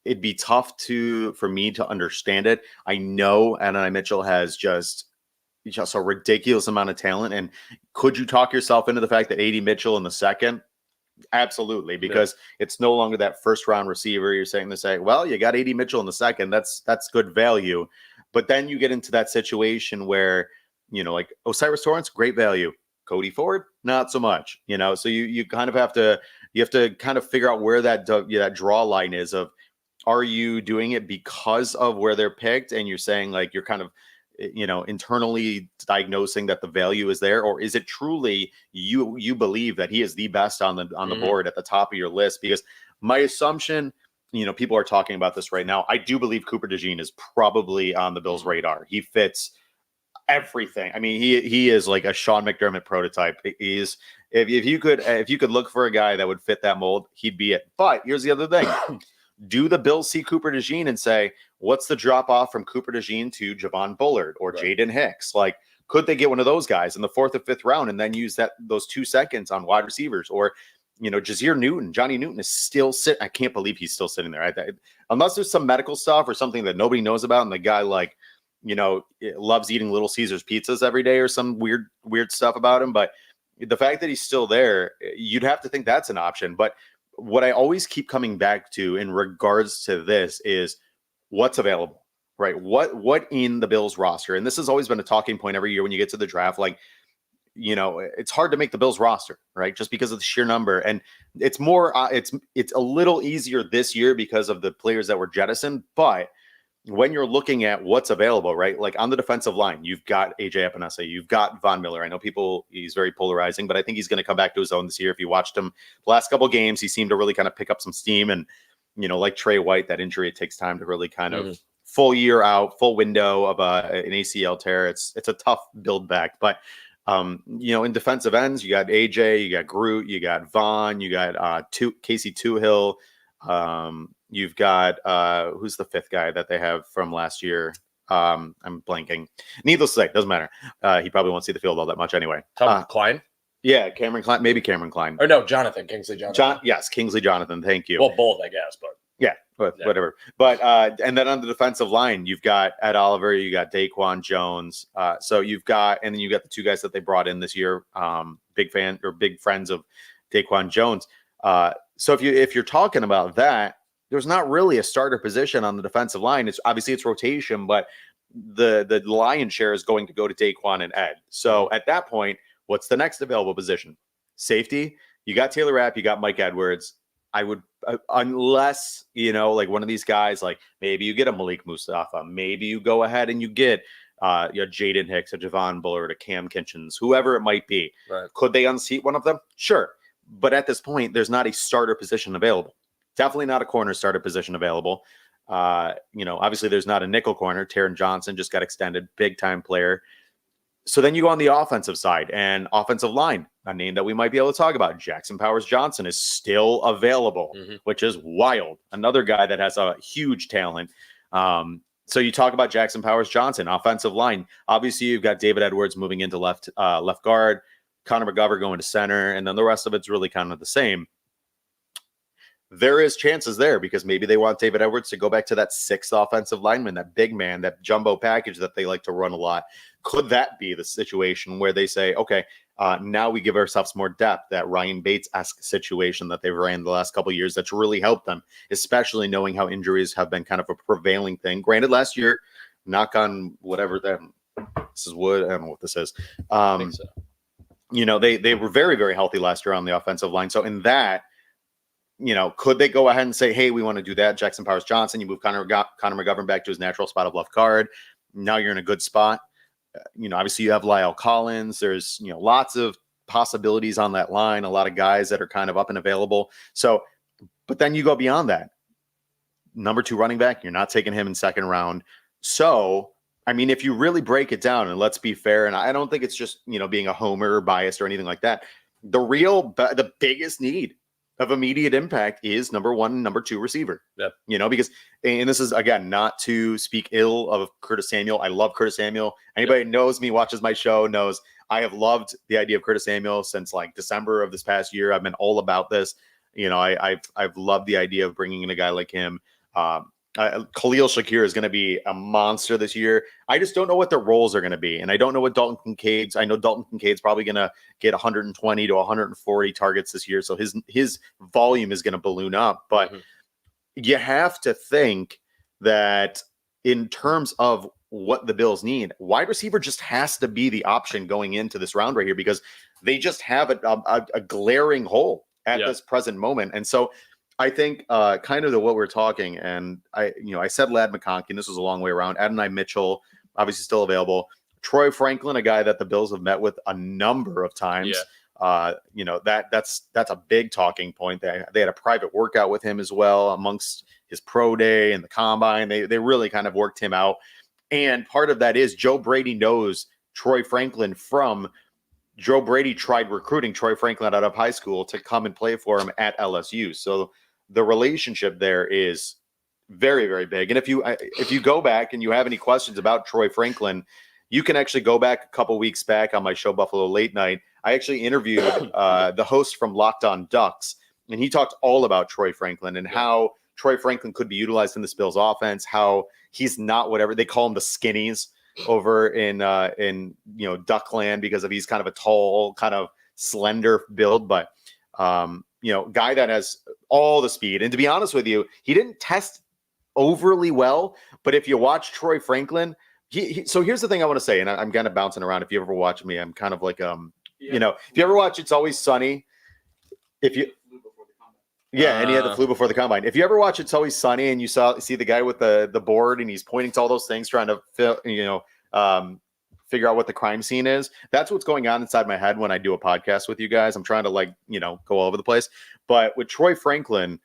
Speaker 2: it'd be tough for me to understand it. I know Adonai Mitchell has just a ridiculous amount of talent. And could you talk yourself into the fact that AD Mitchell in the second? Absolutely, because it's no longer that first round receiver. You're saying well, you got AD Mitchell in the second. That's good value. But then you get into that situation where, like Osiris Torrance, great value. Cody Ford, not so much. So you kind of have to kind of figure out where that draw line is of, are you doing it because of where they're picked, and you're saying, like, you're kind of internally diagnosing that the value is there, or is it truly you believe that he is the best on the board at the top of your list? Because my assumption, people are talking about this right now, I do believe Cooper DeJean is probably on the Bills' radar. He fits everything. I mean, he is like a Sean McDermott prototype. If you could look for a guy that would fit that mold, he'd be it. But here's the other thing. Do the Bills see Cooper DeJean and say, what's the drop off from Cooper DeJean to Javon Bullard or Jaden Hicks? Like, could they get one of those guys in the 4th or 5th round and then use those 2 seconds on wide receivers? Or, Jazir Newton, Johnny Newton is still sitting. I can't believe he's still sitting there. Unless there's some medical stuff or something that nobody knows about, and the guy, like, loves eating Little Caesars pizzas every day or some weird stuff about him. But the fact that he's still there, you'd have to think that's an option. But what I always keep coming back to in regards to this is what's available, right? What in the Bills roster? And this has always been a talking point every year when you get to the draft. Like, it's hard to make the Bills roster, right? Just because of the sheer number. And it's more, it's a little easier this year because of the players that were jettisoned. But when you're looking at what's available, right? Like on the defensive line, you've got AJ Epinesa, you've got Von Miller. I know he's very polarizing, but I think he's going to come back to his own this year. If you watched him the last couple of games, he seemed to really kind of pick up some steam. And, like Trey White, that injury, it takes time to really kind of full year out, full window of an ACL tear. It's a tough build back. But, in defensive ends, you got AJ, you got Groot, you got Vaughn, you got Casey Toohill. You've got who's the 5th guy that they have from last year? I'm blanking. Needless to say, doesn't matter. He probably won't see the field all that much anyway.
Speaker 1: Klein?
Speaker 2: Yeah, Cameron Klein, maybe Cameron Klein.
Speaker 1: Or no, Kingsley Jonathan.
Speaker 2: Yes, Kingsley Jonathan. Thank you.
Speaker 1: Well, both, I guess, but
Speaker 2: yeah, whatever. But and then on the defensive line, you've got Ed Oliver, you got Daquan Jones. So you've got, and then you got the 2 guys that they brought in this year. Big friends of Daquan Jones. So if you're talking about that, there's not really a starter position on the defensive line. It's obviously rotation, but the lion's share is going to go to Daquan and Ed. So at that point, what's the next available position? Safety. You got Taylor Rapp, you got Mike Edwards. I would, unless, like one of these guys, like maybe you get a Malik Mustafa, maybe you go ahead and you get Jaden Hicks, a Javon Bullard, a Cam Kitchens, whoever it might be.
Speaker 1: Right.
Speaker 2: Could they unseat one of them? Sure. But at this point, there's not a starter position available. Definitely not a corner starter position available. Obviously there's not a nickel corner. Taron Johnson just got extended, big time player. So then you go on the offensive side and offensive line, a name that we might be able to talk about. Jackson Powers Johnson is still available, which is wild. Another guy that has a huge talent. So you talk about Jackson Powers Johnson, offensive line. Obviously you've got David Edwards moving into left guard, Connor McGovern going to center, and then the rest of it's really kind of the same. There is chances there because maybe they want David Edwards to go back to that 6th offensive lineman, that big man, that jumbo package that they like to run a lot. Could that be the situation where they say, okay, Now we give ourselves more depth. That Ryan Bates-esque situation that they've ran the last couple of years, that's really helped them, especially knowing how injuries have been kind of a prevailing thing. Granted, last year, knock on whatever that this is wood. I don't know what this is.
Speaker 1: I think so.
Speaker 2: They were very, very healthy last year on the offensive line. So in that, could they go ahead and say, hey, we want to do that? Jackson Powers-Johnson, you move Connor McGovern back to his natural spot of left guard. Now you're in a good spot. Obviously you have Lyle Collins. There's, lots of possibilities on that line, a lot of guys that are kind of up and available. So, but then you go beyond that. Number 2 running back, you're not taking him in second round. So, if you really break it down, and let's be fair, and I don't think it's just, being a homer or biased or anything like that. The biggest need of immediate impact is number 1 and number 2 receiver.
Speaker 1: Yep.
Speaker 2: Because, and this is, again, not to speak ill of Curtis Samuel. I love Curtis Samuel. Anybody knows me, watches my show, knows I have loved the idea of Curtis Samuel since like December of this past year. I've been all about this. I've loved the idea of bringing in a guy like him. Khalil Shakir is going to be a monster this year. I just don't know what their roles are going to be. And I don't know what Dalton Kincaid's. I know Dalton Kincaid's probably going to get 120 to 140 targets this year. So his volume is going to balloon up. But you have to think that in terms of what the Bills need, wide receiver just has to be the option going into this round right here, because they just have a glaring hole at this present moment. And so I think kind of what we're talking, and I said Ladd McConkey, this was a long way around. Adonai Mitchell, obviously still available. Troy Franklin, a guy that the Bills have met with a number of times. That's a big talking point. They had a private workout with him as well amongst his pro day and the combine. They really kind of worked him out. And part of that is Joe Brady knows Troy Franklin from Joe Brady tried recruiting Troy Franklin out of high school to come and play for him at LSU. So the relationship there is very, very big. And if you go back and you have any questions about Troy Franklin, you can actually go back a couple weeks back on my show, Buffalo Late Night. I actually interviewed the host from Locked On Ducks, and he talked all about Troy Franklin and how Troy Franklin could be utilized in this Bills offense, how he's not whatever they call him, the skinnies over in Duckland, because of he's kind of a tall, kind of slender build, but guy that has all the speed. And to be honest with you, he didn't test overly well, but if you watch Troy Franklin, so here's the thing I want to say, and I'm kind of bouncing around. If you ever watch me, I'm kind of like, if you ever watch It's Always Sunny, and he had the flu before the combine. If you ever watch It's Always Sunny and you see the guy with the board and he's pointing to all those things, trying to figure out what the crime scene is. That's what's going on inside my head when I do a podcast with you guys. I'm trying to go all over the place. But with Troy Franklin,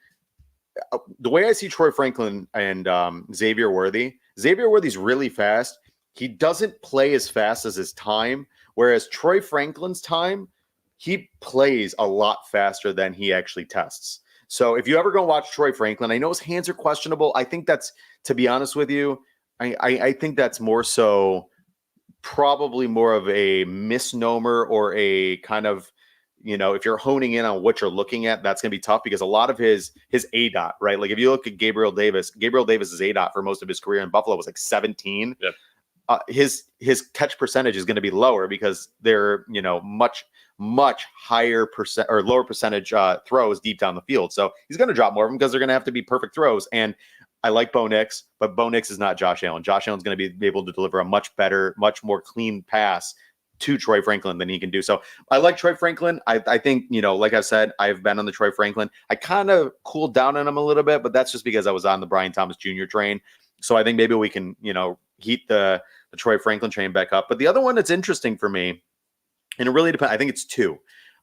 Speaker 2: the way I see Troy Franklin and Xavier Worthy's really fast. He doesn't play as fast as his time, whereas Troy Franklin's time, he plays a lot faster than he actually tests. So if you ever go watch Troy Franklin, I know his hands are questionable. I think that's, to be honest with you, I think that's more so probably more of a misnomer or a kind of, if you're honing in on what you're looking at, that's going to be tough, because a lot of his ADOT, right? Like if you look at Gabriel Davis's ADOT for most of his career in Buffalo was like 17. Yep. His catch percentage is going to be lower because they're, much higher percent or lower percentage throws deep down the field. So he's going to drop more of them because they're going to have to be perfect throws. And I like Bo Nix, but Bo Nix is not Josh Allen. Josh Allen's going to be able to deliver a much better, much more clean pass to Troy Franklin than he can do. So I like Troy Franklin. I think, like I said, I've been on the Troy Franklin. I kind of cooled down on him a little bit, but that's just because I was on the Brian Thomas Jr. train. So I think maybe we can, heat the Troy Franklin train back up. But the other one that's interesting for me, and it really depends, I think it's 2.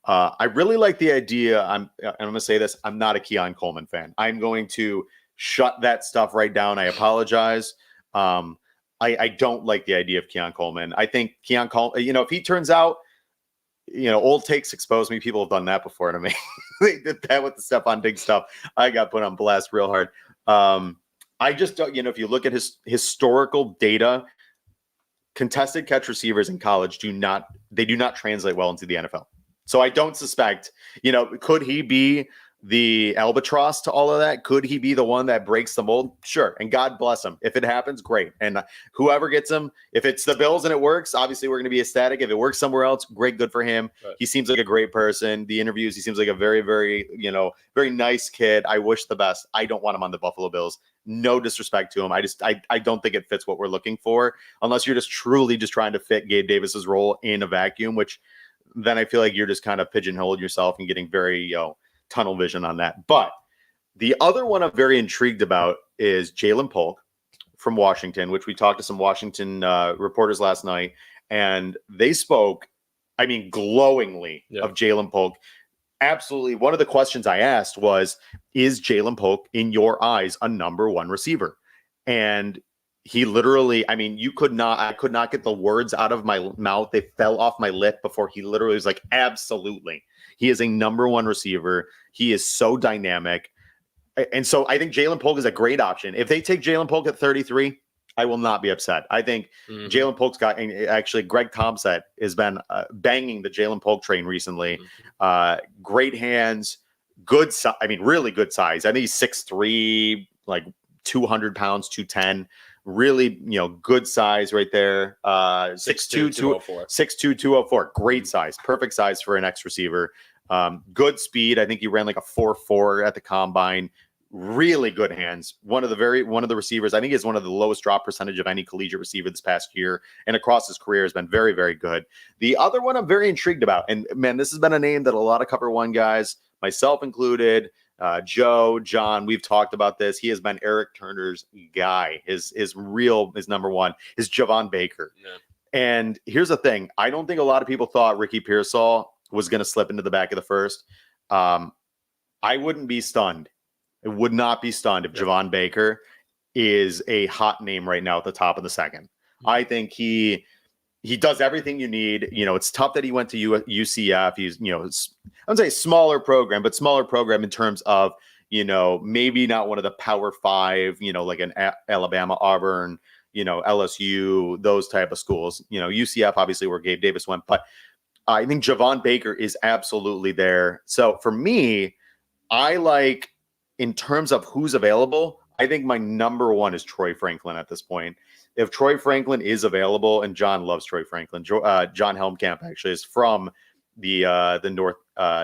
Speaker 2: I really like the idea. I'm going to say this. I'm not a Keon Coleman fan. I'm going to shut that stuff right down. I apologize. I don't like the idea of Keon Coleman. I think Keon Coleman, if he turns out, old takes expose me. People have done that before to me. They did that with the Stephon Diggs stuff. I got put on blast real hard. I just don't, if you look at his historical data, contested catch receivers in college do not translate well into the NFL. So I don't suspect, could he be the albatross to all of that? Could he be the one that breaks the mold? Sure. And God bless him. If it happens, great. And whoever gets him, if it's the Bills and it works, obviously we're going to be ecstatic. If it works somewhere else, great, good for him.
Speaker 1: Right.
Speaker 2: He seems like a great person. The interviews, he seems like a very, very, very nice kid. I wish the best. I don't want him on the Buffalo Bills. No disrespect to him. I don't think it fits what we're looking for, unless you're just truly just trying to fit Gabe Davis's role in a vacuum, which then I feel like you're just kind of pigeonholed yourself and getting very, tunnel vision on that. But the other one I'm very intrigued about is Jalen Polk from Washington, which we talked to some Washington reporters last night, and they spoke, glowingly of Jalen Polk. Absolutely. One of the questions I asked was, is Jalen Polk, in your eyes, a number one receiver? And he literally, I could not get the words out of my mouth. They fell off my lip before he literally was like, absolutely. He is a number one receiver. He is so dynamic. And so I think Jalen Polk is a great option. If they take Jalen Polk at 33, I will not be upset. I think Jalen Polk's got, and actually Greg Thompson has been banging the Jalen Polk train recently. Great hands, good, really good size. I think he's 6'3", like 200 pounds, 210. Really, good size right there. 6'2", 204. 6'2", 204. Great size. Perfect size for an X receiver. Good speed. I think he ran like a 4.4 at the combine. Really good hands. One of the receivers, I think he has one of the lowest drop percentage of any collegiate receiver this past year, and across his career has been very, very good. The other one I'm very intrigued about, and man, this has been a name that a lot of Cover1 guys, myself included, Joe, John, we've talked about this. He has been Eric Turner's guy. His number one is Javon Baker. Yeah. And here's the thing. I don't think a lot of people thought Ricky Pearsall was going to slip into the back of the first. I wouldn't be stunned. I would not be stunned if Javon Baker is a hot name right now at the top of the second. I think he does everything you need. It's tough that he went to UCF. He's, I would say smaller program, but smaller program in terms of, maybe not one of the Power Five, like an Alabama, Auburn, LSU, those type of schools. UCF, obviously, where Gabe Davis went. But I think Javon Baker is absolutely there. So for me, I like, in terms of who's available, I think my number one is Troy Franklin at this point. If Troy Franklin is available, and John loves Troy Franklin, John Helmkamp actually is from the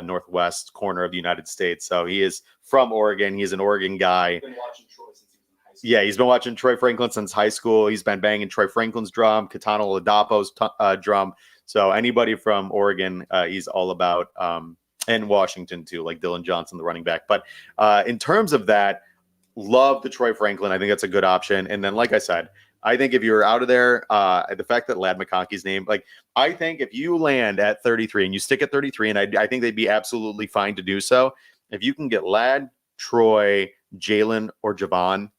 Speaker 2: northwest corner of the United States. So he is from Oregon. He's an Oregon guy.
Speaker 3: Been watching Troy since he was in high school.
Speaker 2: Yeah, he's been watching Troy Franklin since high school. He's been banging Troy Franklin's drum, Katana Ladapo's drum. So anybody from Oregon, he's all about. And Washington too, like Dylan Johnson, the running back. But in terms of that, love the Troy Franklin. I think that's a good option. And then, like I said, I think if you're out of there, the fact that Ladd McConkey's name, I think if you land at 33 and you stick at 33, and I think they'd be absolutely fine to do so. If you can get Ladd, Troy, Jalen, or Javon,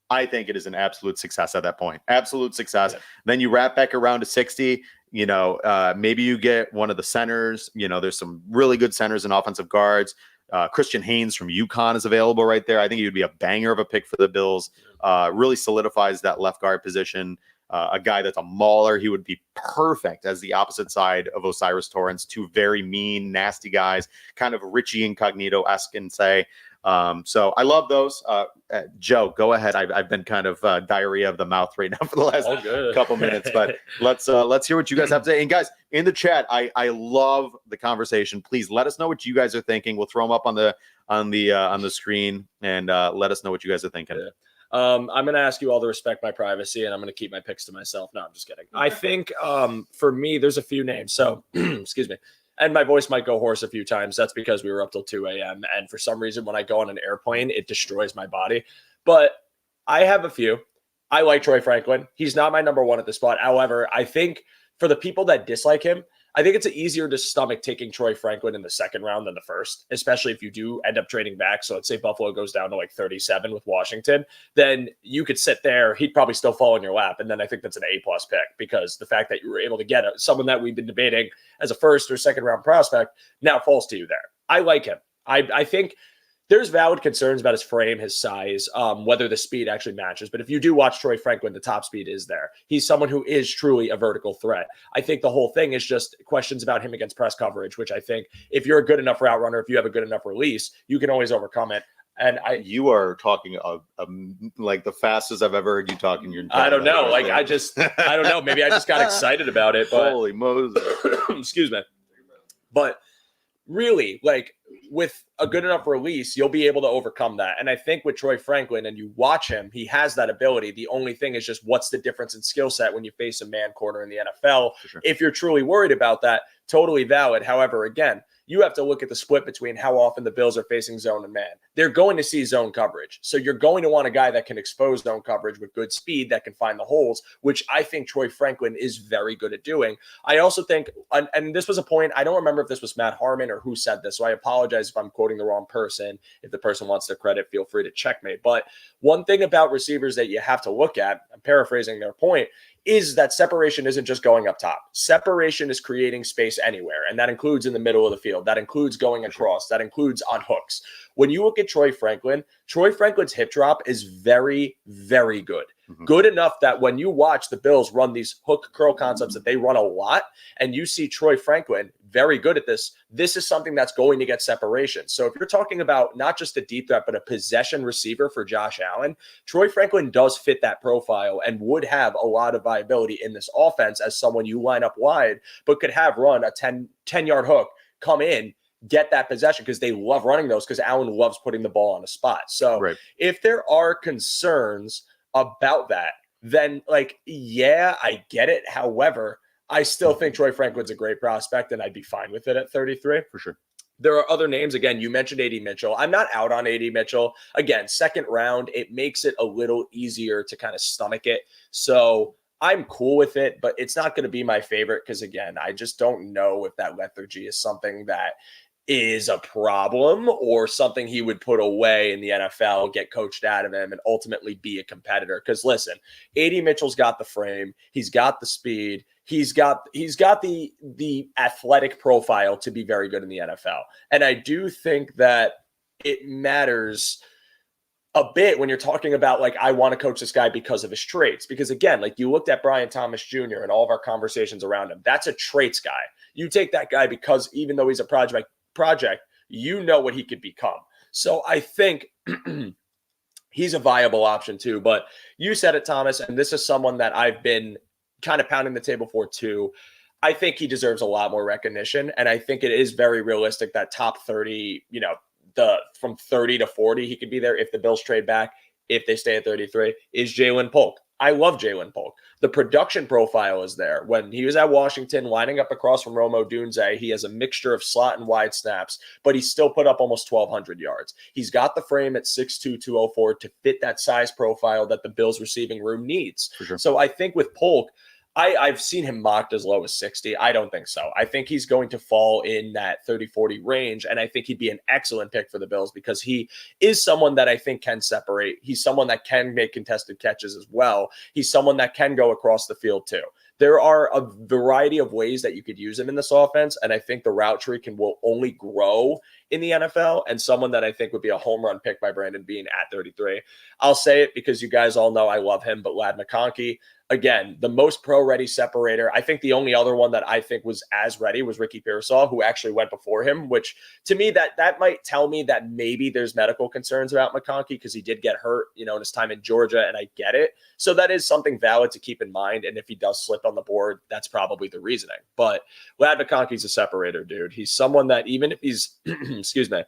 Speaker 2: I think it is an absolute success at that point. Absolute success. Yeah. Then you wrap back around to 60. Maybe you get one of the centers. There's some really good centers and offensive guards. Christian Haynes from UConn is available right there. I think he would be a banger of a pick for the Bills. Really solidifies that left guard position. A guy that's a mauler. He would be perfect as the opposite side of Osiris Torrance. Two very mean, nasty guys, kind of Richie Incognito-esque and say. So I love those. Joe, go ahead. I've been kind of diarrhea of the mouth right now for the last couple minutes, but let's hear what you guys have to say. And guys, in the chat, I love the conversation. Please let us know what you guys are thinking. We'll throw them up on the screen and let us know what you guys are thinking.
Speaker 1: Yeah. I'm going to ask you all to respect my privacy, and I'm going to keep my picks to myself. No, I'm just kidding. I think for me, there's a few names. So excuse me. And my voice might go hoarse a few times. That's because we were up till 2 a.m. And for some reason, when I go on an airplane, it destroys my body. But I have a few. I like Troy Franklin. He's not my number one at this spot. However, I think for the people that dislike him, I think it's easier to stomach taking Troy Franklin in the second round than the first, especially if you do end up trading back. So let's say Buffalo goes down to like 37 with Washington, then you could sit there. He'd probably still fall in your lap. And then I think that's an A+ pick, because the fact that you were able to get someone that we've been debating as a first or second round prospect now falls to you there. I like him. I think there's valid concerns about his frame, his size, whether the speed actually matches. But if you do watch Troy Franklin, the top speed is there. He's someone who is truly a vertical threat. I think the whole thing is just questions about him against press coverage, which I think if you're a good enough route runner, if you have a good enough release, you can always overcome it. And
Speaker 2: you are talking like the fastest I've ever heard you talk in your entire
Speaker 1: I don't know.
Speaker 2: life.
Speaker 1: Like, I don't know. Maybe I just got excited about it. But
Speaker 2: Holy Moses.
Speaker 1: excuse me. But really, like, with a good enough release, you'll be able to overcome that. And I think with Troy Franklin, and you watch him, he has that ability. The only thing is just what's the difference in skill set when you face a man corner in the NFL?
Speaker 2: Sure.
Speaker 1: If you're truly worried about that, totally valid. However, again, you have to look at the split between how often the Bills are facing zone and man. They're going to see zone coverage. So you're going to want a guy that can expose zone coverage with good speed, that can find the holes, which I think Troy Franklin is very good at doing. I also think, and this was a point, I don't remember if this was Matt Harmon or who said this, so I apologize if I'm quoting the wrong person. If the person wants their credit, feel free to check me. But one thing about receivers that you have to look at, I'm paraphrasing their point, is that separation isn't just going up top. Separation is creating space anywhere, and that includes in the middle of the field. That includes going across. That includes on hooks. When you look at Troy Franklin's hip drop is very, very good. Mm-hmm. Good enough that when you watch the Bills run these hook curl concepts that they run a lot, and you see Troy Franklin very good at this, this is something that's going to get separation. So if you're talking about not just a deep threat, but a possession receiver for Josh Allen, Troy Franklin does fit that profile and would have a lot of viability in this offense as someone you line up wide, but could have run a 10-yard hook, come in, get that possession, because they love running those, because Allen loves putting the ball on a spot. So if there are concerns about that, then, like, yeah, I get it. However, I still think Troy Franklin's a great prospect, and I'd be fine with it at 33.
Speaker 2: For sure.
Speaker 1: There are other names. Again, you mentioned A.D. Mitchell. I'm not out on A.D. Mitchell. Again, second round, it makes it a little easier to kind of stomach it. So I'm cool with it, but it's not going to be my favorite because, again, I just don't know if that lethargy is something that is a problem or something he would put away in the NFL, get coached out of him, and ultimately be a competitor. Because listen, A.D. Mitchell's got the frame, he's got the speed, he's got the athletic profile to be very good in the NFL. And I do think that it matters a bit when you're talking about, like, I want to coach this guy because of his traits. Because again, like, you looked at Brian Thomas Jr. and all of our conversations around him, that's a traits guy. You take that guy because even though he's a project, you know what he could become. So I think he's a viable option too. But you said it, Thomas, and this is someone that I've been kind of pounding the table for too. I think he deserves a lot more recognition, and I think it is very realistic that top 30, from 30 to 40, he could be there if the Bills trade back, if they stay at 33, is Jalen Polk. I love Jalen Polk. The production profile is there. When he was at Washington, lining up across from Rome Odunze, he has a mixture of slot and wide snaps, but he still put up almost 1,200 yards. He's got the frame at 6'2", 204 to fit that size profile that the Bills receiving room needs. For sure. So I think with Polk, I've seen him mocked as low as 60. I don't think so. I think he's going to fall in that 30-40 range, and I think he'd be an excellent pick for the Bills because he is someone that I think can separate. He's someone that can make contested catches as well. He's someone that can go across the field too. There are a variety of ways that you could use him in this offense, and I think the route tree will only grow in the NFL, and someone that I think would be a home run pick by Brandon Beane at 33. I'll say it because you guys all know I love him, but Ladd McConkey, again, the most pro-ready separator. I think the only other one that I think was as ready was Ricky Pearsall, who actually went before him, which to me, that might tell me that maybe there's medical concerns about McConkey because he did get hurt, in his time in Georgia, and I get it. So that is something valid to keep in mind. And if he does slip on the board, that's probably the reasoning. But Ladd McConkey's a separator, dude. He's someone that even if he's, excuse me,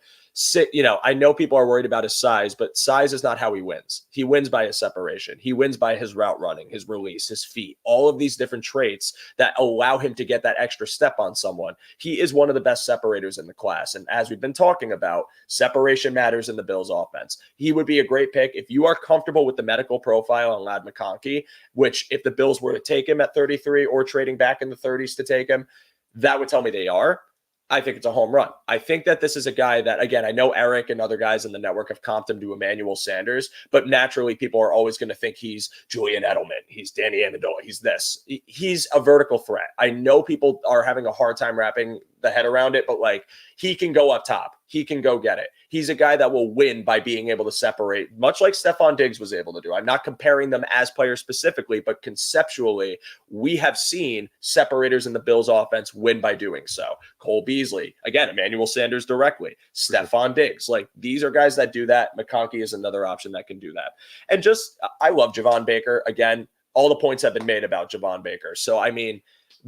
Speaker 1: I know people are worried about his size, but size is not how he wins. He wins by his separation. He wins by his route running, his release, his feet, all of these different traits that allow him to get that extra step on someone. He is one of the best separators in the class. And as we've been talking about, separation matters in the Bills offense. He would be a great pick if you are comfortable with the medical profile on Ladd McConkey, which if the Bills were to take him at 33 or trading back in the 30s to take him, that would tell me they are. I think it's a home run. I think that this is a guy that, again, I know Eric and other guys in the network have comped him to Emmanuel Sanders, but naturally people are always going to think he's Julian Edelman. He's Danny Amendola. He's this. He's a vertical threat. I know people are having a hard time wrapping the head around it, but like he can go up top. He can go get it. He's a guy that will win by being able to separate, much like Stephon Diggs was able to do. I'm not comparing them as players specifically, but conceptually, we have seen separators in the Bills offense win by doing so. Cole Beasley, again, Emmanuel Sanders directly, Stephon Diggs. Like these are guys that do that. McConkey is another option that can do that. And just, I love Javon Baker. Again, all the points have been made about Javon Baker. So, I mean,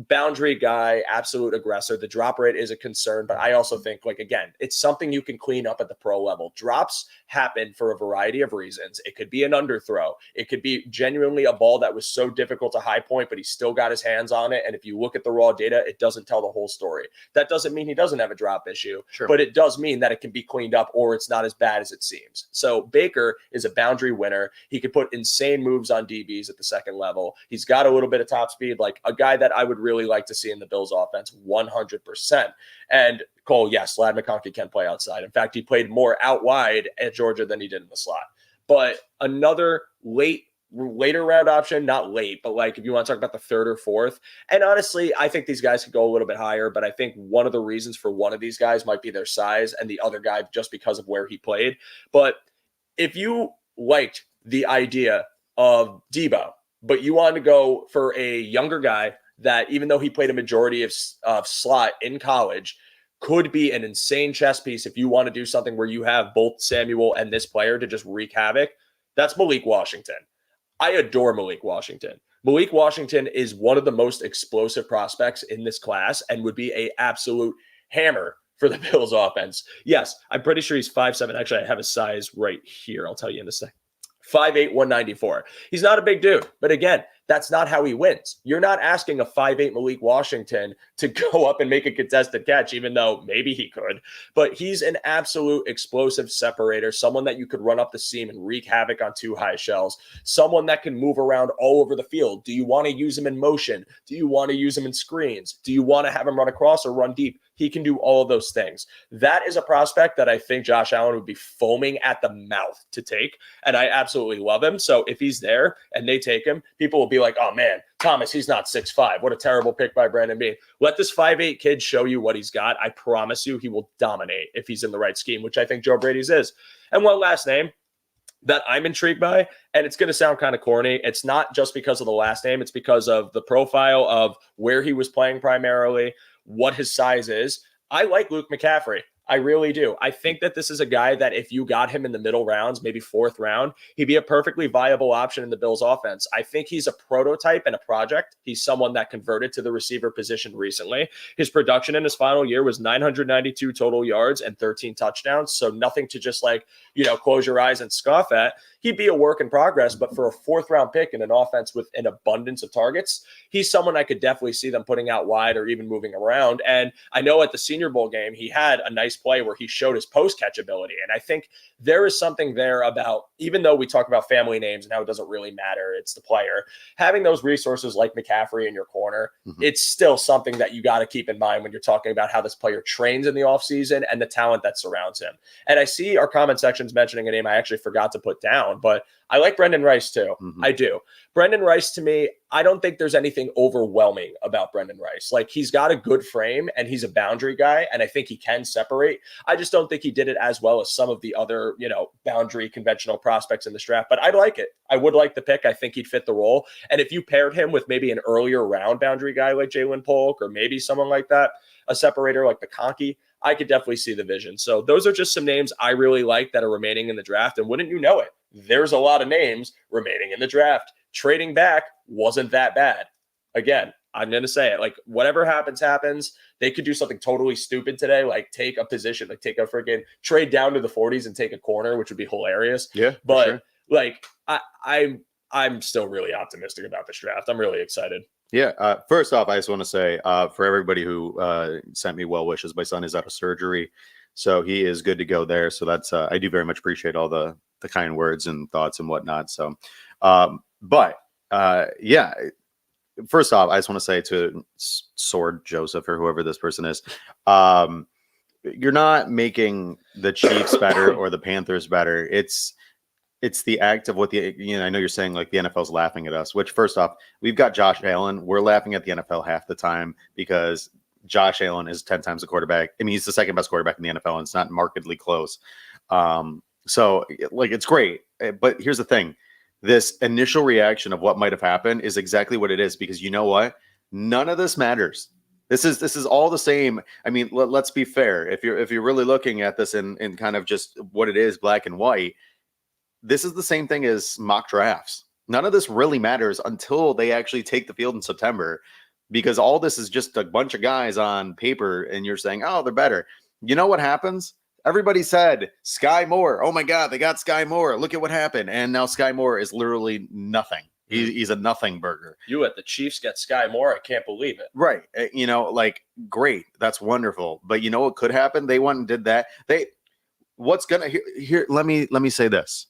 Speaker 1: boundary guy, absolute aggressor. The drop rate is a concern, but I also think, like, again, it's something you can clean up at the pro level. Drops happen for a variety of reasons. It could be an underthrow. It could be genuinely a ball that was so difficult to high point, but he still got his hands on it. And if you look at the raw data, it doesn't tell the whole story. That doesn't mean he doesn't have a drop issue, but it does mean that it can be cleaned up or it's not as bad as it seems. So Baker is a boundary winner. He could put insane moves on DBs at the second level. He's got a little bit of top speed, like a guy that I would really like to see in the Bills offense 100%. And Cole, yes, Ladd McConkey can play outside. In fact, he played more out wide at Georgia than he did in the slot. But another later round option, not late, but like if you want to talk about the third or fourth. And honestly, I think these guys could go a little bit higher, but I think one of the reasons for one of these guys might be their size and the other guy just because of where he played. But if you liked the idea of Debo, but you wanted to go for a younger guy that, even though he played a majority of slot in college, could be an insane chess piece if you want to do something where you have both Samuel and this player to just wreak havoc, that's Malik Washington. I adore Malik Washington. Malik Washington is one of the most explosive prospects in this class and would be an absolute hammer for the Bills offense. Yes, I'm pretty sure he's 5'7". Actually, I have his size right here. I'll tell you in a second. 5'8", 194. He's not a big dude, but again, that's not how he wins. You're not asking a 5'8" Malik Washington to go up and make a contested catch, even though maybe he could. But he's an absolute explosive separator, someone that you could run up the seam and wreak havoc on two high shells, someone that can move around all over the field. Do you want to use him in motion? Do you want to use him in screens? Do you want to have him run across or run deep? He can do all of those things. That is a prospect that I think Josh Allen would be foaming at the mouth to take, and I absolutely love him. So if he's there and they take him, people will be like, oh man, Thomas, he's not 6'5". What a terrible pick by Brandon Beane. Let this 5'8" kid show you what he's got. I promise you he will dominate if he's in the right scheme, which I think Joe Brady's is. And one last name that I'm intrigued by, and it's going to sound kind of corny. It's not just because of the last name. It's because of the profile of where he was playing primarily, what his size is. I like Luke McCaffrey. I really do. I think that this is a guy that if you got him in the middle rounds, maybe fourth round, he'd be a perfectly viable option in the Bills offense. I think he's a prototype and a project. He's someone that converted to the receiver position recently. His production in his final year was 992 total yards and 13 touchdowns. So nothing to just close your eyes and scoff at. He'd be a work in progress, but for a fourth round pick in an offense with an abundance of targets, he's someone I could definitely see them putting out wide or even moving around. And I know at the Senior Bowl game, he had a nice play where he showed his post catch ability. And I think there is something there about, even though we talk about family names and how it doesn't really matter, it's the player, having those resources like McCaffrey in your corner, it's still something that you got to keep in mind when you're talking about how this player trains in the offseason and the talent that surrounds him. And I see our comment sections mentioning a name I actually forgot to put down, but I like Brendan Rice too. I do. Brendan Rice, to me, I don't think there's anything overwhelming about Brendan Rice. Like, he's got a good frame and he's a boundary guy, and I think he can separate. I just don't think he did it as well as some of the other, boundary conventional prospects in this draft, but I'd like it. I would like the pick. I think he'd fit the role. And if you paired him with maybe an earlier round boundary guy like Jalen Polk or maybe someone like that, a separator like McConkey, I could definitely see the vision. So those are just some names I really like that are remaining in the draft. And wouldn't you know it, there's a lot of names remaining in the draft. Trading back wasn't that bad. Again, I'm going to say it, like, whatever happens. They could do something totally stupid today, like take a position, like take a freaking trade down to the 40s and take a corner, which would be hilarious. Yeah, but sure. Like, I'm still really optimistic about this draft. I'm really excited.
Speaker 2: Yeah. First off, I just want to say for everybody who sent me well wishes, my son is out of surgery, so he is good to go there. So that's I do very much appreciate all the kind words and thoughts and whatnot. So, yeah. First off, I just want to say to Sword Joseph or whoever this person is, you're not making the Chiefs better or the Panthers better. It's the act of what I know you're saying like the NFL's laughing at us, which first off, we've got Josh Allen. We're laughing at the NFL half the time because Josh Allen is 10 times the quarterback. I mean, he's the second best quarterback in the NFL, and it's not markedly close. So like, it's great. But here's the thing. This initial reaction of what might have happened is exactly what it is, because you know what? None of this matters. This is all the same. I mean, let's be fair. If you're really looking at this in kind of just what it is, black and white, this is the same thing as mock drafts. None of this really matters until they actually take the field in September, because all this is just a bunch of guys on paper and you're saying, oh, they're better. You know what happens? Everybody said Sky Moore. Oh my God, they got Sky Moore. Look at what happened. And now Sky Moore is literally nothing. He's a nothing burger.
Speaker 1: You at the Chiefs get Sky Moore. I can't believe it.
Speaker 2: Right. You know, like, great. That's wonderful. But you know what could happen? They went and did that. What's going to here? Let me say this.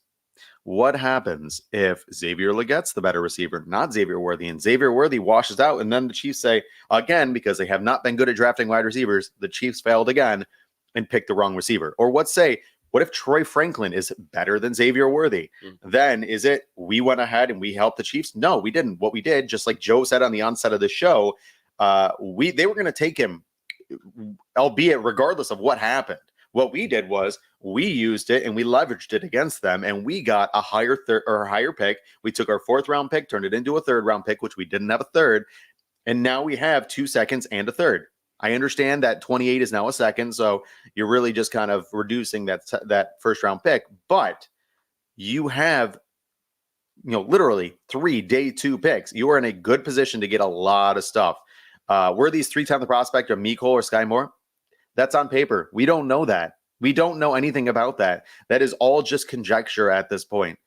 Speaker 2: What happens if Xavier Leggette's the better receiver, not Xavier Worthy, and Xavier Worthy washes out, and then the Chiefs say, again, because they have not been good at drafting wide receivers, the Chiefs failed again and picked the wrong receiver? Or what if Troy Franklin is better than Xavier Worthy? Then is it we went ahead and we helped the Chiefs? No, we didn't. What we did, just like Joe said on the onset of the show, they were going to take him, albeit regardless of what happened. What we did was we used it and we leveraged it against them, and we got a higher pick. We took our 4th round pick, turned it into a 3rd round pick, which we didn't have a 3rd, and now we have 2 seconds and a 3rd. I understand that 28 is now a 2nd, so you're really just kind of reducing that 1st round pick. But you have, literally 3 day 2 picks. You are in a good position to get a lot of stuff. Were these 3-time the prospect of Mecole or Sky Moore? That's on paper. We don't know that. We don't know anything about that. That is all just conjecture at this point.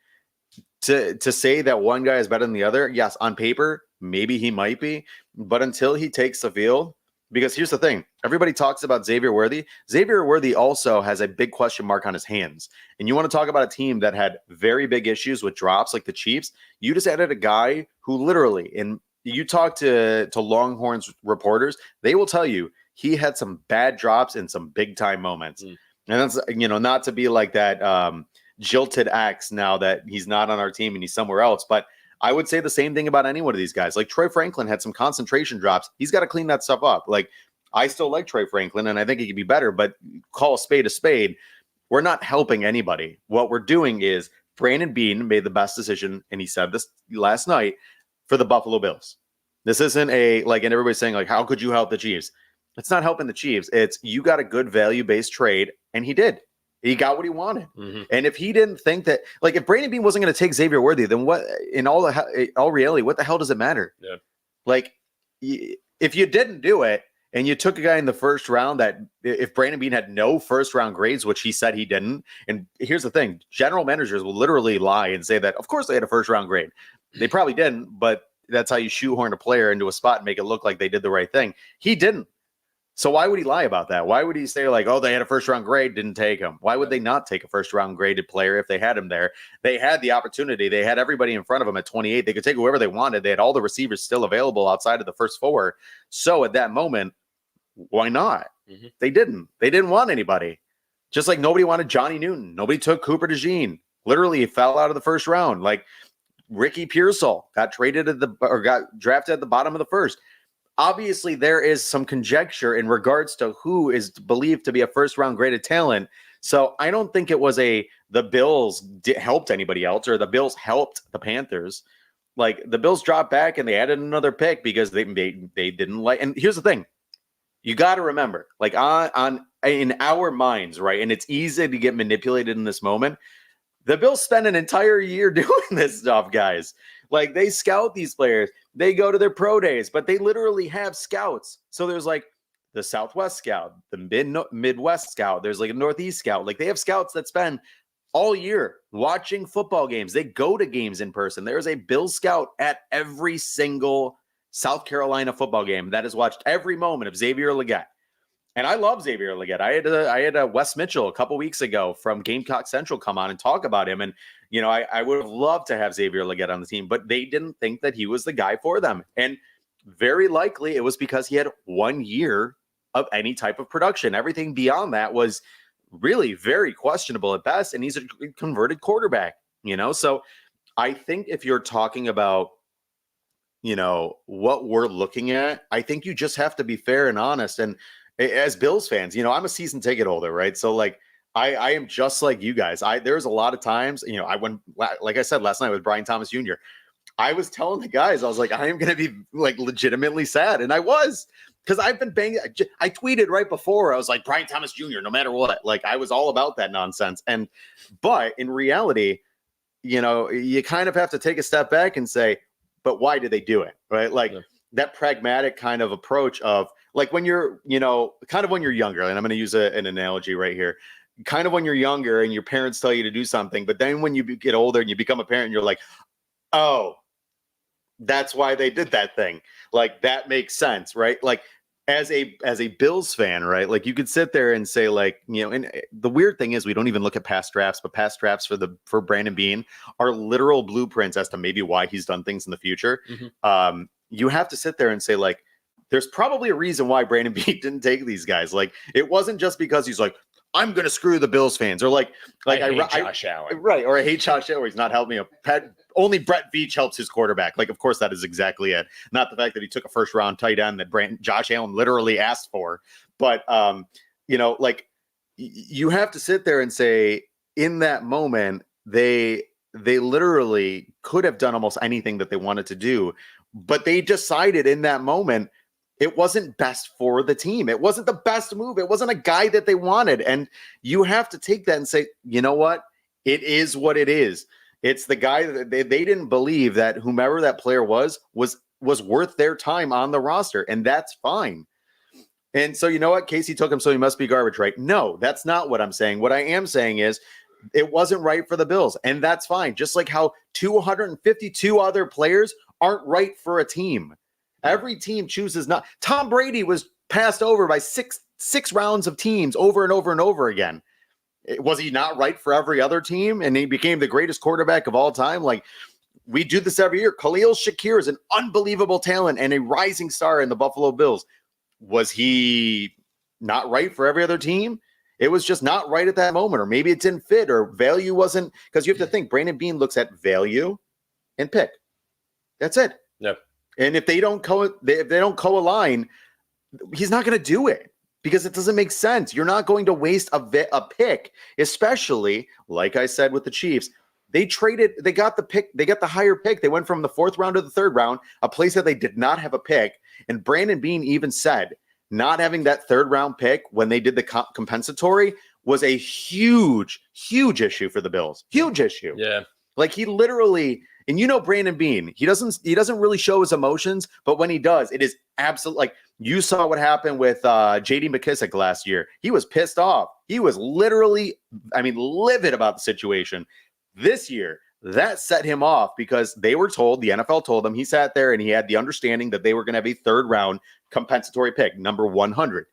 Speaker 2: To say that one guy is better than the other, yes, on paper, maybe he might be, but until he takes the field. Because here's the thing. Everybody talks about Xavier Worthy. Xavier Worthy also has a big question mark on his hands. And you want to talk about a team that had very big issues with drops like the Chiefs. You just added a guy who literally, and you talk to Longhorns reporters, they will tell you he had some bad drops in some big time moments. And that's, not to be like that jilted ex now that he's not on our team and he's somewhere else. But I would say the same thing about any one of these guys. Like Troy Franklin had some concentration drops. He's got to clean that stuff up. Like, I still like Troy Franklin and I think he could be better, but call a spade a spade. We're not helping anybody. What we're doing is Brandon Beane made the best decision, and he said this last night, for the Buffalo Bills. This isn't and everybody's saying, like, how could you help the Chiefs? It's not helping the Chiefs. It's you got a good value-based trade, and he did. He got what he wanted. And if he didn't think that, like, if Brandon Beane wasn't going to take Xavier Worthy, then what, in all reality, what the hell does it matter? Yeah. Like, if you didn't do it and you took a guy in the 1st round that if Brandon Beane had no 1st round grades, which he said he didn't, and here's the thing, general managers will literally lie and say that, of course they had a 1st round grade. They probably didn't, but that's how you shoehorn a player into a spot and make it look like they did the right thing. He didn't. So why would he lie about that? Why would he say, like, oh, they had a 1st round grade, didn't take him? Why would they not take a 1st round graded player if they had him there? They had the opportunity. They had everybody in front of them at 28. They could take whoever they wanted. They had all the receivers still available outside of the first 4. So at that moment, why not? They didn't. They didn't want anybody. Just like nobody wanted Johnny Newton. Nobody took Cooper DeJean. Literally, he fell out of the 1st round. Like Ricky Pearsall got got drafted at the bottom of the 1st. Obviously, there is some conjecture in regards to who is believed to be a 1st round graded talent. So I don't think it was the Bills helped anybody else, or the Bills helped the Panthers. Like, the Bills dropped back and they added another pick because they didn't like. And here's the thing. You got to remember, like, in our minds, right? And it's easy to get manipulated in this moment. The Bills spend an entire year doing this stuff, guys. Like, they scout these players. They go to their pro days, but they literally have scouts. So there's like the Southwest scout, the Midwest scout. There's like a Northeast scout. Like, they have scouts that spend all year watching football games. They go to games in person. There is a Bills scout at every single South Carolina football game that has watched every moment of Xavier Legette. And I love Xavier Legette. I had a Wes Mitchell a couple weeks ago from Gamecock Central come on and talk about him. And, I would have loved to have Xavier Legette on the team, but they didn't think that he was the guy for them. And very likely it was because he had 1 year of any type of production. Everything beyond that was really very questionable at best. And he's a converted quarterback, So I think if you're talking about what we're looking at, I think you just have to be fair and honest. And as Bills fans, I'm a season ticket holder, right? So like, I am just like you guys. There's a lot of times, I went, like I said last night with Brian Thomas Jr., I was telling the guys, I was like, I am going to be like legitimately sad. And I was, because I've been banging. I tweeted right before. I was like, Brian Thomas Jr., no matter what. Like, I was all about that nonsense. But in reality, you kind of have to take a step back and say, but why did they do it? Right? Like that pragmatic kind of approach of like when you're, kind of when you're younger, and I'm going to use an analogy right here. Kind of when you're younger and your parents tell you to do something, but then when you get older and you become a parent, you're like, oh, that's why they did that thing. Like that makes sense, right? Like as a Bills fan, right? Like you could sit there and say like, and the weird thing is we don't even look at past drafts, but past drafts for Brandon Beane are literal blueprints as to maybe why he's done things in the future. Mm-hmm. You have to sit there and say like, there's probably a reason why Brandon Beane didn't take these guys. Like it wasn't just because he's like, I'm going to screw the Bills fans, or like I hate Josh Allen. Right. Or I hate Josh Allen. He's not helping me. Only Brett Veach helps his quarterback. Like, of course, that is exactly it. Not the fact that he took a first round tight end that Josh Allen literally asked for. But, like you have to sit there and say in that moment, they literally could have done almost anything that they wanted to do, but they decided in that moment, it wasn't best for the team. It wasn't the best move. It wasn't a guy that they wanted. And you have to take that and say, you know what? It is what it is. It's the guy that they didn't believe that whomever that player was worth their time on the roster. And that's fine. And so, you know what? Casey took him, so he must be garbage, right? No, that's not what I'm saying. What I am saying is it wasn't right for the Bills. And that's fine. Just like how 252 other players aren't right for a team. Every team chooses not. Tom Brady was passed over by six rounds of teams over and over and over again. Was he not right for every other team? And he became the greatest quarterback of all time. Like we do this every year. Khalil Shakir is an unbelievable talent and a rising star in the Buffalo Bills. Was he not right for every other team? It was just not right at that moment, or maybe it didn't fit, or value wasn't. Because you have to think Brandon Beane looks at value and pick. That's it.
Speaker 1: Yep.
Speaker 2: And if they don't co-align, he's not going to do it because it doesn't make sense. You're not going to waste a pick, especially like I said with the Chiefs. They got the higher pick. They went from the 4th round to the 3rd round, a place that they did not have a pick. And Brandon Beane even said not having that 3rd round pick when they did the compensatory was a huge, huge issue for the Bills. Huge issue.
Speaker 1: Yeah.
Speaker 2: Like he literally. And Brandon Beane, he doesn't really show his emotions, but when he does, it is absolutely like you saw what happened with JD McKissick last year. He was pissed off. He was literally, livid about the situation. This year, that set him off because the NFL told him, he sat there and he had the understanding that they were going to have a 3rd round compensatory pick, number 100.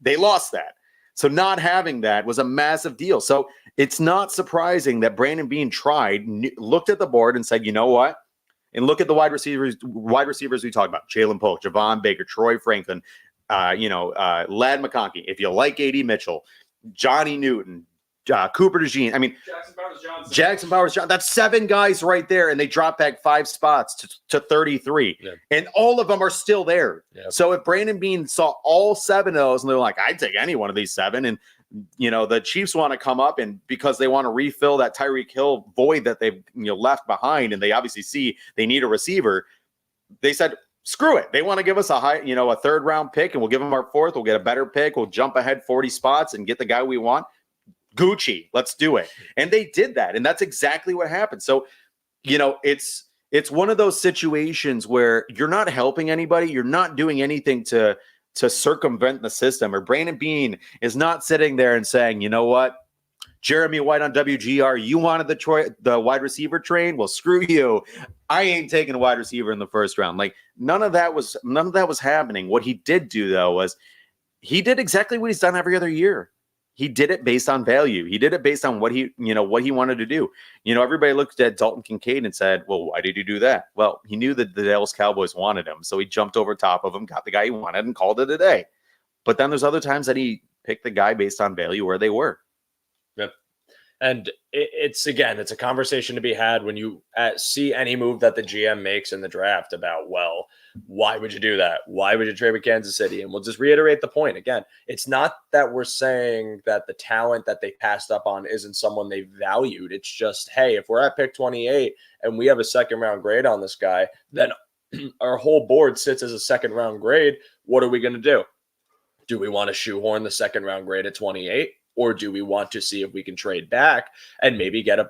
Speaker 2: They lost that. So not having that was a massive deal. So it's not surprising that Brandon Beane looked at the board and said, you know what? And look at the wide receivers we talked about. Jalen Polk, Javon Baker, Troy Franklin, Lad McConkey. If you like A.D. Mitchell, Johnny Newton, Cooper DeJean. Jackson Powers Johnson. That's 7 guys right there, and they dropped back 5 spots to 33. Yeah. And all of them are still there. Yeah. So if Brandon Beane saw all 7 of those, and they're like, I'd take any one of these 7, and the Chiefs want to come up, and because they want to refill that Tyreek Hill void that they've left behind, and they obviously see they need a receiver, they said, screw it. They want to give us a 3rd round pick, and we'll give them our 4th. We'll get a better pick. We'll jump ahead 40 spots and get the guy we want. Gucci, let's do it. And they did that. And that's exactly what happened. So, it's one of those situations where you're not helping anybody. You're not doing anything to circumvent the system. Or Brandon Beane is not sitting there and saying, you know what, Jeremy White on WGR, you wanted the wide receiver train? Well, screw you. I ain't taking a wide receiver in the 1st round. Like none of that was happening. What he did do though was he did exactly what he's done every other year. He did it based on value. He did it based on what he wanted to do. Everybody looked at Dalton Kincaid and said, well, why did he do that? Well, he knew that the Dallas Cowboys wanted him. So he jumped over top of him, got the guy he wanted, and called it a day. But then there's other times that he picked the guy based on value where they were.
Speaker 1: Yep. And it's a conversation to be had when you see any move that the GM makes in the draft about, well, why would you do that? Why would you trade with Kansas City? And we'll just reiterate the point again. It's not that we're saying that the talent that they passed up on isn't someone they valued. It's just, hey, if we're at pick 28 and we have a second round grade on this guy, then our whole board sits as a second round grade. What are we going to do? Do we want to shoehorn the second round grade at 28? Or do we want to see if we can trade back and maybe get a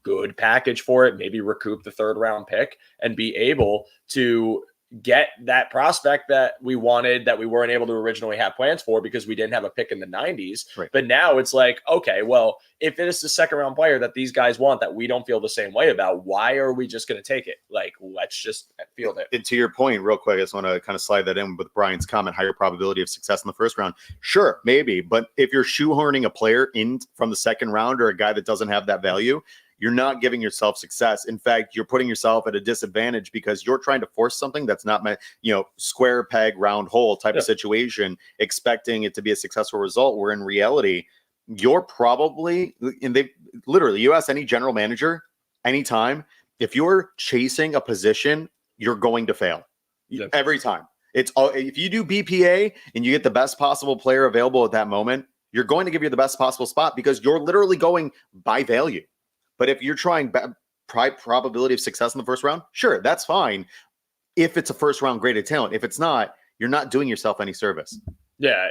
Speaker 1: good package for it, maybe recoup the third round pick and be able to get that prospect that we wanted, that we weren't able to originally have plans for because we didn't have a pick in the 90s.
Speaker 2: Right.
Speaker 1: But now it's like, okay, well, if it is the second round player that these guys want that we don't feel the same way about, why are we just going to take it? Like, let's just field it.
Speaker 2: And to your point, real quick, I just want to kind of slide that in with Brian's comment, higher probability of success in the first round. Sure, maybe. But if you're shoehorning a player in from the second round or a guy that doesn't have that value, you're not giving yourself success. In fact, you're putting yourself at a disadvantage because you're trying to force something that's not my, square peg, round hole type of situation, expecting it to be a successful result, where in reality, you're probably, and they literally, you ask any general manager anytime, if you're chasing a position, you're going to fail every time. It's all, if you do BPA and you get the best possible player available at that moment, you're going to give you the best possible spot because you're literally going by value. But if you're trying probability of success in the first round, sure, that's fine. If it's a first round graded talent, if it's not, you're not doing yourself any service.
Speaker 1: Yeah,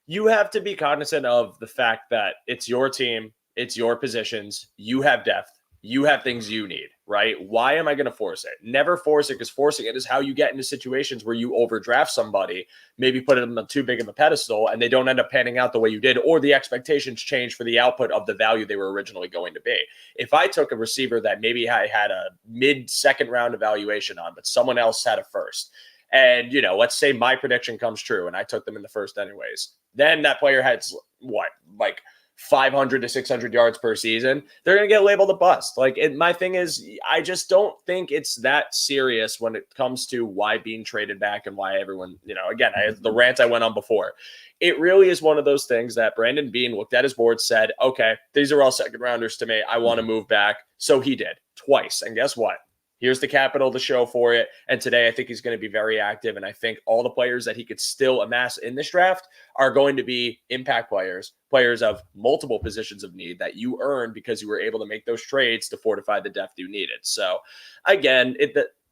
Speaker 1: you have to be cognizant of the fact that it's your team, it's your positions, you have depth, you have things you need, right? Why am I going to force it? Never force it, because forcing it is how you get into situations where you overdraft somebody, maybe put them too big of a pedestal, and they don't end up panning out the way you did, or the expectations change for the output of the value they were originally going to be. If I took a receiver that maybe I had a mid-second round evaluation on, but someone else had a first, and, let's say my prediction comes true and I took them in the first anyways, then that player has like 500 to 600 yards per season, they're going to get labeled a bust. My thing is, I just don't think it's that serious when it comes to why being traded back and why everyone, again, the rant I went on before. It really is one of those things that Brandon Beane looked at his board, said, okay, these are all second rounders to me. I want to move back. So he did twice. And guess what? Here's the capital to show for it. And today I think he's going to be very active. And I think all the players that he could still amass in this draft are going to be impact players of multiple positions of need that you earned because you were able to make those trades to fortify the depth you needed. So again,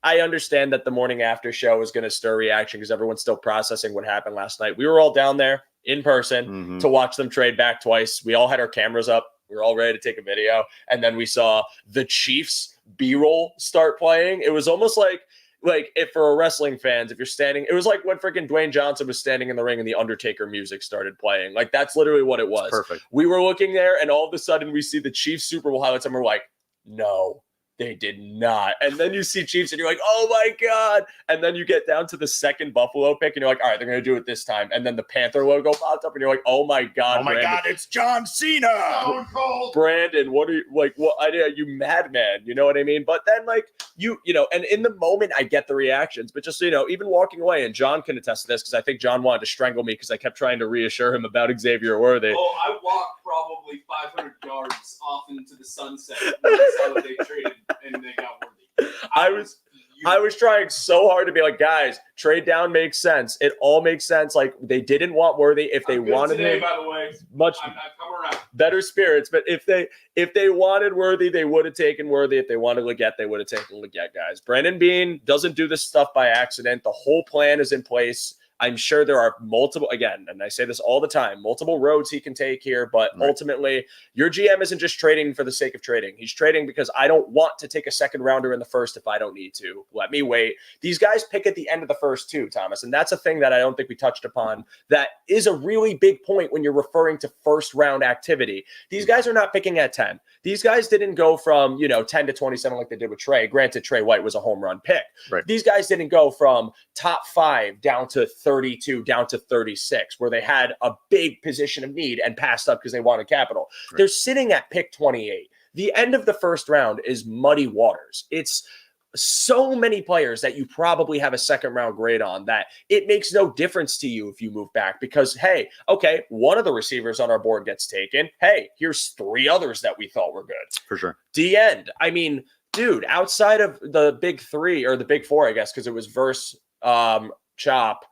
Speaker 1: I understand that the morning after show is going to stir reaction because everyone's still processing what happened last night. We were all down there in person to watch them trade back twice. We all had our cameras up. We were all ready to take a video. And then we saw the Chiefs B-roll start playing. It was almost like if for wrestling fans, if you're standing, it was like when freaking Dwayne Johnson was standing in the ring and the Undertaker music started playing. That's literally what it was.
Speaker 2: Perfect. We
Speaker 1: We were looking there and all of a sudden we see the Chiefs Super Bowl highlights and we're like, no, they did not. And then you see Chiefs and you're like, oh my God. And then you get down to the second Buffalo pick and you're like, all right, they're going to do it this time. And then the Panther logo popped up and you're like, oh my God.
Speaker 2: Oh my
Speaker 1: Brandon.
Speaker 2: God, it's John Cena.
Speaker 3: Stone Cold.
Speaker 1: Brandon, what are you what idea? You madman? You know what I mean? But then and in the moment I get the reactions, but just even walking away, and John can attest to this because I think John wanted to strangle me because I kept trying to reassure him about Xavier Worthy.
Speaker 3: Oh, I walked probably 500 yards off into the sunset when I saw that they traded and they got Worthy.
Speaker 1: I was trying so hard to be like, guys, trade down makes sense. It all makes sense. They didn't want Worthy. If they wanted
Speaker 3: today,
Speaker 1: him,
Speaker 3: by the way,
Speaker 1: much
Speaker 3: I've come around.
Speaker 1: better spirits. But if they wanted Worthy, they would have taken Worthy. If they wanted Leggett, they would have taken Leggett, guys. Brandon Beane doesn't do this stuff by accident. The whole plan is in place. I'm sure there are multiple, again, and I say this all the time, multiple roads he can take here, but ultimately your GM isn't just trading for the sake of trading. He's trading because I don't want to take a second rounder in the first if I don't need to. Let me wait. These guys pick at the end of the first too, Thomas, and that's a thing that I don't think we touched upon. That is a really big point when you're referring to first round activity. These guys are not picking at 10. These guys didn't go from, 10 to 27 like they did with Trey. Granted, Trey White was a home run pick.
Speaker 2: Right.
Speaker 1: These guys didn't go from top 5 down to 32, down to 36, where they had a big position of need and passed up because they wanted capital. They're sitting at pick 28. The end of the first round is muddy waters. It's so many players that you probably have a second round grade on that it makes no difference to you if you move back because, hey, okay, one of the receivers on our board gets taken. Hey, here's 3 others that we thought were good.
Speaker 2: For sure.
Speaker 1: The end. I mean, dude, outside of the big 3 or the big 4, I guess, because it was Verse, Chop,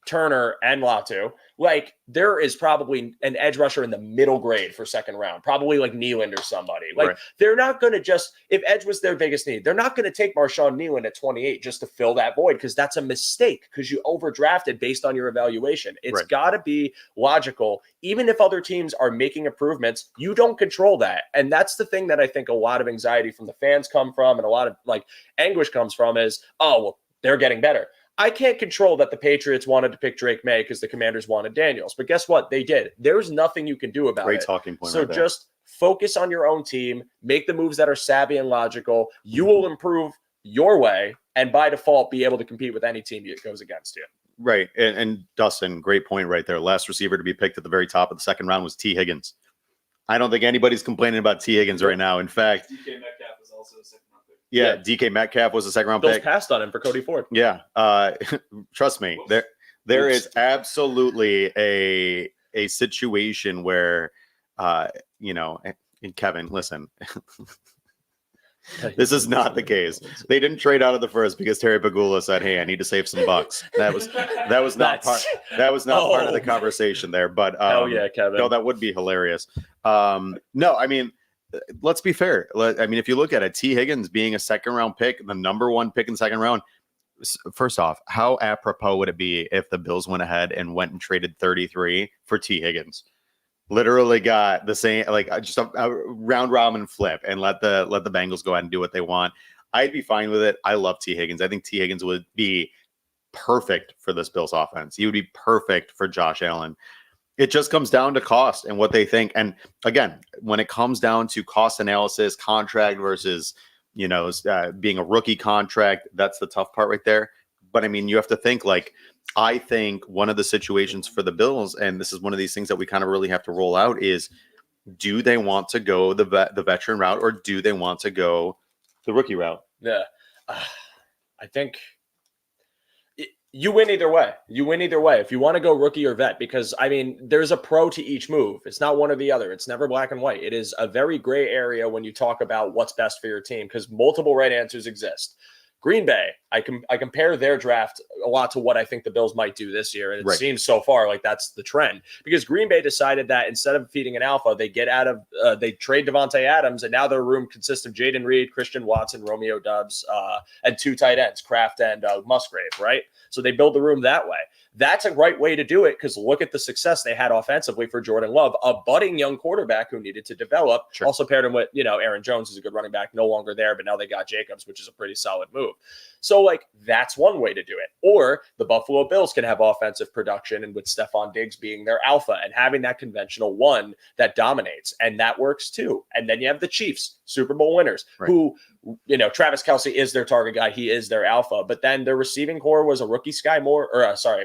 Speaker 1: Turner, and Latu. Like, there is probably an edge rusher in the middle grade for second round, probably like Nealand or somebody. Like,
Speaker 2: Right.
Speaker 1: they're not going to just, if edge was their biggest need, they're not going to take Marshawn Nealand at 28 just to fill that void because that's a mistake because you overdrafted based on your evaluation. It's
Speaker 2: Right.
Speaker 1: got to be logical. Even if other teams are making improvements, you don't control that. And that's the thing that I think a lot of anxiety from the fans come from and a lot of like anguish comes from is, oh, well, they're getting better. I can't control that the Patriots wanted to pick Drake May because the Commanders wanted Daniels. But guess what? They did. There's nothing you can do about
Speaker 2: Great
Speaker 1: it.
Speaker 2: talking point.
Speaker 1: So
Speaker 2: right there.
Speaker 1: just focus on your own team, make the moves that are savvy and logical. You will improve your way and by default be able to compete with any team that goes against you.
Speaker 2: Right. And Dustin, great point right there. Last receiver to be picked at the very top of the second round was T. Higgins. I don't think anybody's complaining about T. Higgins right now. In fact,
Speaker 3: DK Metcalf was also a second round pick.
Speaker 2: yeah,
Speaker 1: Yeah.
Speaker 2: DK Metcalf was a second round
Speaker 1: Bills
Speaker 2: pick.
Speaker 1: passed on him for Cody Ford.
Speaker 2: Yeah. Trust me, there is absolutely a situation where you know, and Kevin, listen, this is not the case. They didn't trade out of the first because Terry Pagula said, "Hey, I need to save some bucks." That was not part. That was not part of the conversation there. But
Speaker 1: Oh yeah, Kevin.
Speaker 2: no, that would be hilarious. No, I mean, let's be fair. I mean, if you look at it, T. Higgins being a second round pick, the number 1 pick in the second round. First off, how apropos would it be if the Bills went ahead and went and traded 33 for T. Higgins? Literally got the same, like just a round robin flip and let the Bengals go ahead and do what they want. I'd be fine with it. I love T. Higgins. I think T. Higgins would be perfect for this Bills offense. He would be perfect for Josh Allen. It just comes down to cost and what they think. And again, when it comes down to cost analysis, contract versus, you know, being a rookie contract, that's the tough part right there. But I mean, you have to think like, I think one of the situations for the Bills, and this is one of these things that we kind of really have to roll out, is do they want to go the veteran route or do they want to go the rookie route?
Speaker 1: Yeah. I think you win either way. You win either way if you want to go rookie or vet, because I mean, there's a pro to each move. It's not one or the other. It's never black and white. It is a very gray area when you talk about what's best for your team because multiple right answers exist. Green Bay, I compare their draft a lot to what I think the Bills might do this year. And it seems so far like that's the trend because Green Bay decided that instead of feeding an alpha, they get out of, they trade Devontae Adams and now their room consists of Jaden Reed, Christian Watson, Romeo Doubs, and 2 tight ends, Kraft and Musgrave, right? So they build the room that way. That's a right way to do it because look at the success they had offensively for Jordan Love, a budding young quarterback who needed to develop.
Speaker 2: Sure.
Speaker 1: Also paired him with, you know, Aaron Jones is a good running back, no longer there, but now they got Jacobs, which is a pretty solid move. So, like, that's one way to do it. Or the Buffalo Bills can have offensive production and with Stephon Diggs being their alpha and having that conventional one that dominates. And that works too. And then you have the Chiefs, Super Bowl winners, who, you know, Travis Kelce is their target guy. He is their alpha. But then their receiving core was a rookie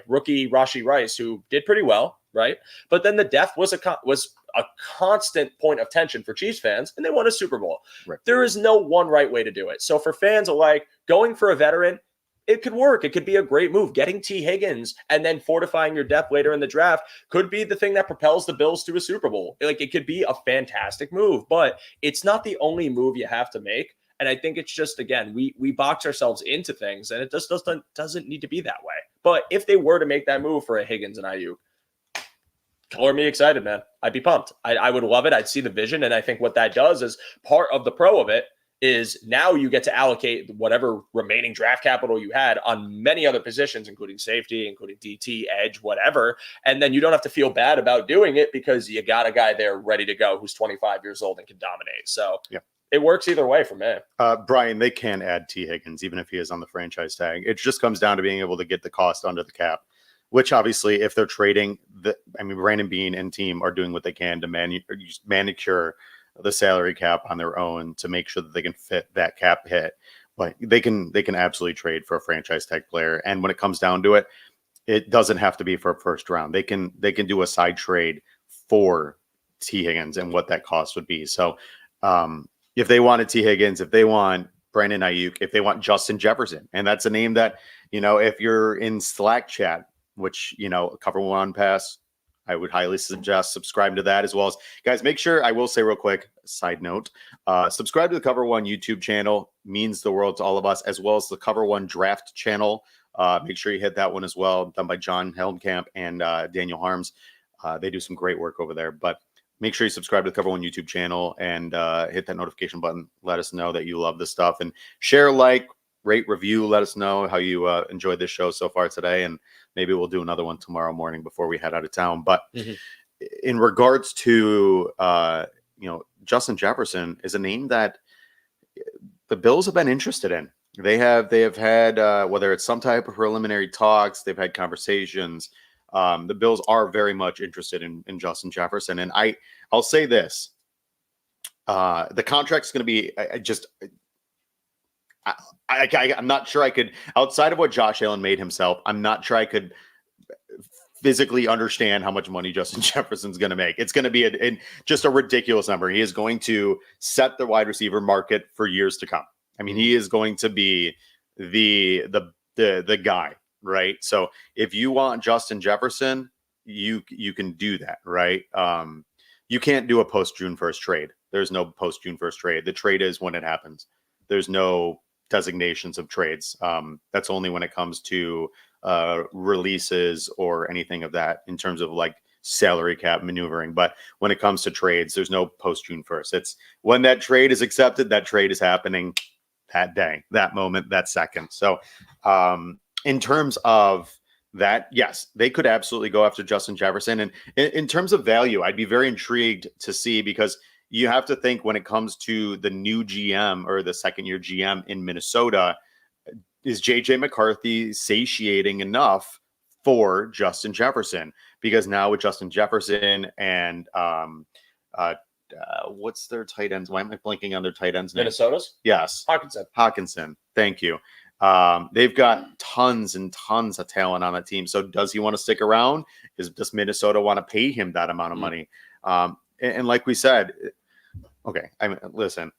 Speaker 1: rookie Rashee Rice, who did pretty well, right? But then the depth was a constant point of tension for Chiefs fans, and they won a Super Bowl.
Speaker 2: Right.
Speaker 1: There is no one right way to do it. So for fans alike, going for a veteran, it could work. It could be a great move. Getting T. Higgins and then fortifying your depth later in the draft could be the thing that propels the Bills to a Super Bowl. Like, it could be a fantastic move, but it's not the only move you have to make. And I think it's just, again, we box ourselves into things, and it just doesn't need to be that way. But if they were to make that move for a Higgins and Ayuk, color me excited, man. I'd be pumped. I would love it. I'd see the vision. And I think what that does is part of the pro of it is now you get to allocate whatever remaining draft capital you had on many other positions, including safety, including DT, edge, whatever. And then you don't have to feel bad about doing it because you got a guy there ready to go who's 25 years old and can dominate. So it works either way for me.
Speaker 2: Brian, they can add T. Higgins, even if he is on the franchise tag. It just comes down to being able to get the cost under the cap, which obviously if they're trading, Brandon Beane and team are doing what they can to manicure the salary cap on their own to make sure that they can fit that cap hit. But they can absolutely trade for a franchise tag player. And when it comes down to it, it doesn't have to be for a first round. They can do a side trade for T. Higgins and what that cost would be. So if they wanted T. Higgins, if they want Brandon Ayuk, if they want Justin Jefferson. And that's a name that, if you're in Slack chat, which, Cover One Pass, I would highly suggest subscribe to that, as well as, guys, make sure, I will say real quick, side note, subscribe to the Cover One YouTube channel. Means the world to all of us, as well as the Cover One Draft channel. Make sure you hit that one as well, done by John Helmkamp and Daniel Harms. They do some great work over there. But make sure you subscribe to the Cover One YouTube channel and hit that notification button. Let us know that you love this stuff, and share, like, rate, review. Let us know how you enjoyed this show so far today, and maybe we'll do another one tomorrow morning before we head out of town. But in regards to Justin Jefferson is a name that the Bills have been interested in. They have had whether it's some type of preliminary talks, they've had conversations. The Bills are very much interested in Justin Jefferson, and I'll say this: the contract's going to be I'm not sure I could, outside of what Josh Allen made himself, I'm not sure I could physically understand how much money Justin Jefferson's going to make. It's going to be just a ridiculous number. He is going to set the wide receiver market for years to come. I mean, he is going to be the guy, right? So if you want Justin Jefferson, you can do that, right? You can't do a post June 1st trade. There's no post June 1st trade. The trade is when it happens. There's no designations of trades. That's only when it comes to releases or anything of that in terms of like salary cap maneuvering. But when it comes to trades, there's no post June 1st. It's when that trade is accepted, that trade is happening that day, that moment, that second. So in terms of that, yes, they could absolutely go after Justin Jefferson. And in terms of value, I'd be very intrigued to see, because you have to think when it comes to the new GM or the second year GM in Minnesota, is JJ McCarthy satiating enough for Justin Jefferson? Because now with Justin Jefferson and what's their tight ends? Why am I blanking on their tight ends name?
Speaker 1: Minnesota's?
Speaker 2: Yes. Hawkinson. Thank you. They've got tons and tons of talent on that team. So does he want to stick around? Does Minnesota want to pay him that amount of money? And like we said, okay, listen,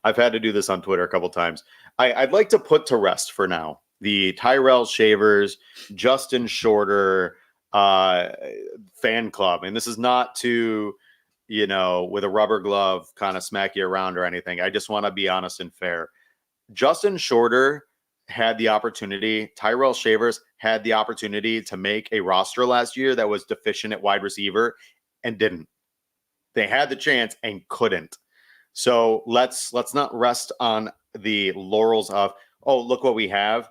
Speaker 2: I've had to do this on Twitter a couple times. I'd like to put to rest for now the Tyrell Shavers, Justin Shorter fan club. And this is not to, with a rubber glove kind of smack you around or anything. I just want to be honest and fair. Justin Shorter had the opportunity. Tyrell Shavers had the opportunity to make a roster last year that was deficient at wide receiver and didn't. They had the chance and couldn't. So let's not rest on the laurels of, oh, look what we have.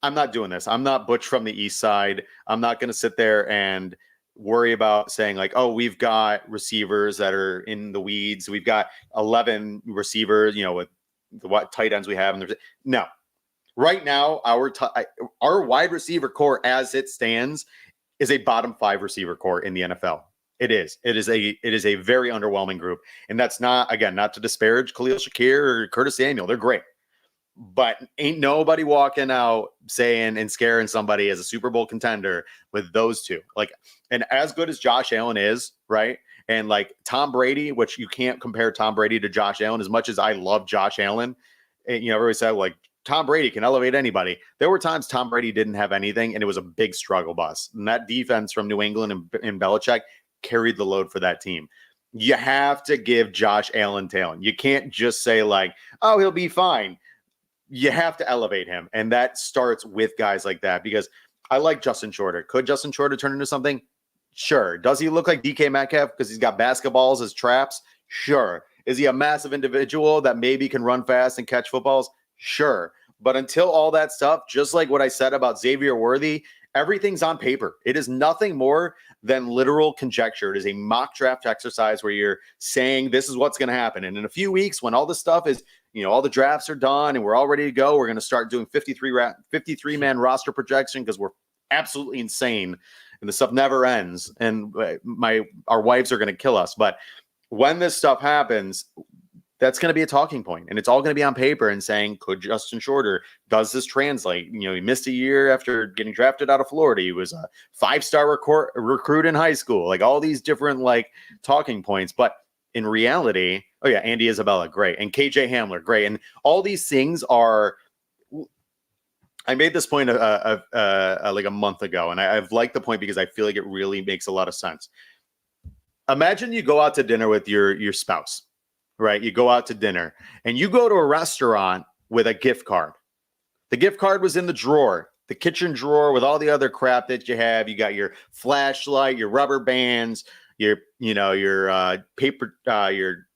Speaker 2: I'm not doing this. I'm not Butch from the East Side. I'm not going to sit there and worry about saying like, oh, we've got receivers that are in the weeds. We've got 11 receivers, with what tight ends we have. And no, right now, our wide receiver core as it stands is a bottom 5 receiver core in the NFL. It is a very underwhelming group. And that's not to disparage Khalil Shakir or Curtis Samuel. They're great. But ain't nobody walking out saying and scaring somebody as a Super Bowl contender with those two. Like, and as good as Josh Allen is, right? And like Tom Brady, which you can't compare Tom Brady to Josh Allen, as much as I love Josh Allen. And, everybody said like Tom Brady can elevate anybody. There were times Tom Brady didn't have anything, and it was a big struggle bus. And that defense from New England and Belichick carried the load for that team. You have to give Josh Allen talent. You can't just say like, oh, he'll be fine. You have to elevate him. And that starts with guys like that, because I like Justin Shorter. Could Justin Shorter turn into something? Sure. Does he look like DK Metcalf because he's got basketballs as traps? Sure. Is he a massive individual that maybe can run fast and catch footballs? Sure. But until all that stuff, just like what I said about Xavier Worthy, everything's on paper. It is nothing more than literal conjecture. It is a mock draft exercise where you're saying this is what's going to happen. And in a few weeks, when all this stuff is, all the drafts are done and we're all ready to go, we're going to start doing 53-man roster projection because we're absolutely insane and the stuff never ends. And our wives are going to kill us. But when this stuff happens, that's going to be a talking point, and it's all going to be on paper and saying, could Justin Shorter, does this translate? He missed a year after getting drafted out of Florida. He was a 5-star recruit in high school, like all these different like talking points. But in reality, oh yeah, Andy Isabella, great. And KJ Hamler, great. And all these things are, I made this point like a month ago, and I've liked the point because I feel like it really makes a lot of sense. Imagine you go out to dinner with your spouse, right? You go out to dinner and you go to a restaurant with a gift card. The gift card was in the drawer, the kitchen drawer with all the other crap that you have. You got your flashlight, your rubber bands, your paper, your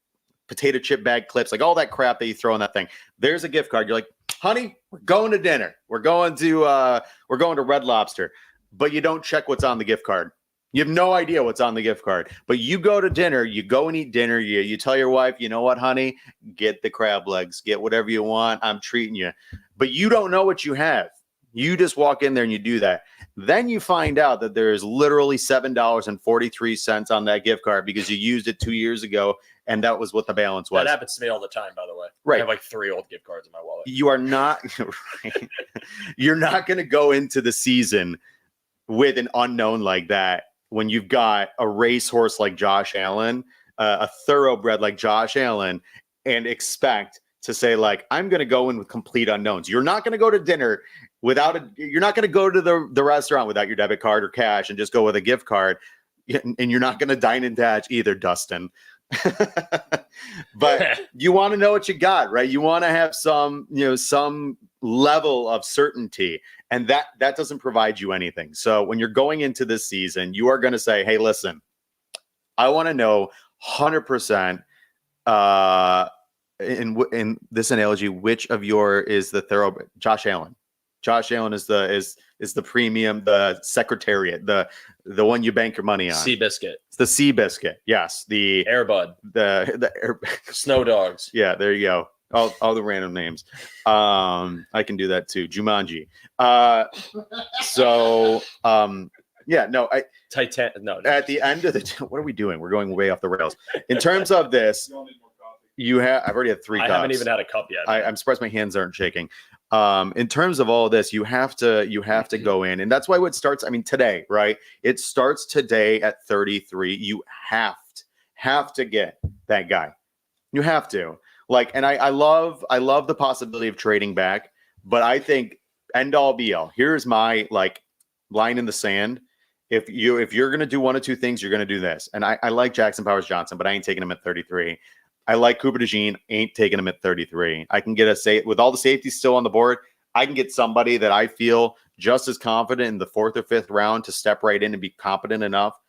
Speaker 2: potato chip bag clips, like all that crap that you throw in that thing. There's a gift card. You're like, honey, we're going to dinner. We're going to Red Lobster, but you don't check what's on the gift card. You have no idea what's on the gift card, but you go to dinner, you go and eat dinner. You tell your wife, you know what, honey, get the crab legs, get whatever you want. I'm treating you, but you don't know what you have. You just walk in there and you do that. Then you find out that there's literally $7.43 on that gift card because you used it 2 years ago. And that was what the balance was.
Speaker 1: That happens to me all the time, by the way.
Speaker 2: Right.
Speaker 1: I have like 3 old gift cards in my wallet.
Speaker 2: You are not, right. You're not going to go into the season with an unknown like that when you've got a racehorse like Josh Allen, a thoroughbred like Josh Allen, and expect to say, like, I'm going to go in with complete unknowns. You're not going to go to dinner you're not going to go to the restaurant without your debit card or cash and just go with a gift card. And you're not going to dine and dash either, Dustin. But you want to know what you got, right? You want to have some level of certainty, and that doesn't provide you anything. So when you're going into this season, you are going to say, hey, listen, I want to know 100% in this analogy, which of your is the thoroughbred? Josh Allen. Josh Allen is the premium, the secretariat, the one you bank your money on.
Speaker 1: Seabiscuit.
Speaker 2: It's the Seabiscuit. Yes. The
Speaker 1: Airbud.
Speaker 2: The Air,
Speaker 1: Snow Dogs.
Speaker 2: Yeah, there you go. All the random names. I can do that too. Jumanji. Yeah, no,
Speaker 1: Titan. No.
Speaker 2: At the end of the, what are we doing? We're going way off the rails. In terms of this, I've already had 3 cups.
Speaker 1: I haven't even had a cup yet.
Speaker 2: I'm surprised my hands aren't shaking. In terms of all this, you have to go in, and that's why what starts, I mean, today, right? It starts today at 33. You have to get that guy. You have to. Like, and I love the possibility of trading back, but I think end all be all. Here's my like line in the sand. If you're gonna do one of 2 things, you're gonna do this. And I like Jackson Powers Johnson, but I ain't taking him at 33. I like Cooper DeJean, ain't taking him at 33. I can get with all the safeties still on the board, I can get somebody that I feel just as confident in the 4th or 5th round to step right in and be competent enough.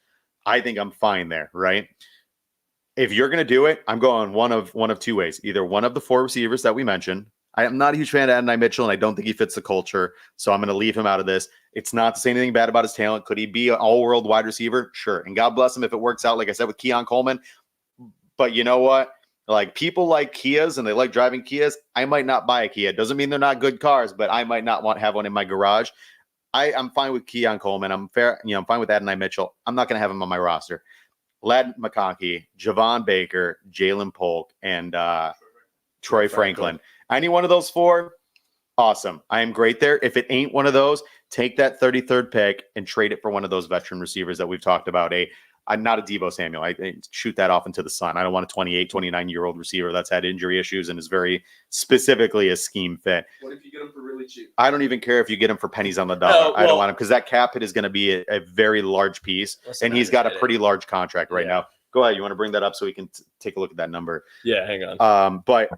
Speaker 2: I think I'm fine there, right? If you're going to do it, I'm going one of 2 ways. Either one of the 4 receivers that we mentioned. I am not a huge fan of Adonai Mitchell, and I don't think he fits the culture, so I'm going to leave him out of this. It's not to say anything bad about his talent. Could he be an all-world wide receiver? Sure. And God bless him if it works out, like I said, with Keon Coleman. But you know what? Like, people like Kias and they like driving Kias. I might not buy a Kia. Doesn't mean they're not good cars, but I might not have one in my garage. I'm fine with Keon Coleman. I'm fine with Adonai Mitchell. I'm not going to have him on my roster. Ladd McConkey, Javon Baker, Jalen Polk, and Troy Franklin. Any one of those 4, awesome. I am great there. If it ain't one of those, take that 33rd pick and trade it for one of those veteran receivers that we've talked about. I'm not a Deebo Samuel. I shoot that off into the sun. I don't want a 28, 29-year-old receiver that's had injury issues and is very specifically a scheme fit.
Speaker 3: What if you get him for really cheap?
Speaker 2: I don't even care if you get him for pennies on the dollar. I don't want him because that cap hit is going to be a very large piece, and he's got a pretty large contract right now. Go ahead. You want to bring that up so we can take a look at that number?
Speaker 1: Yeah, hang on.
Speaker 2: But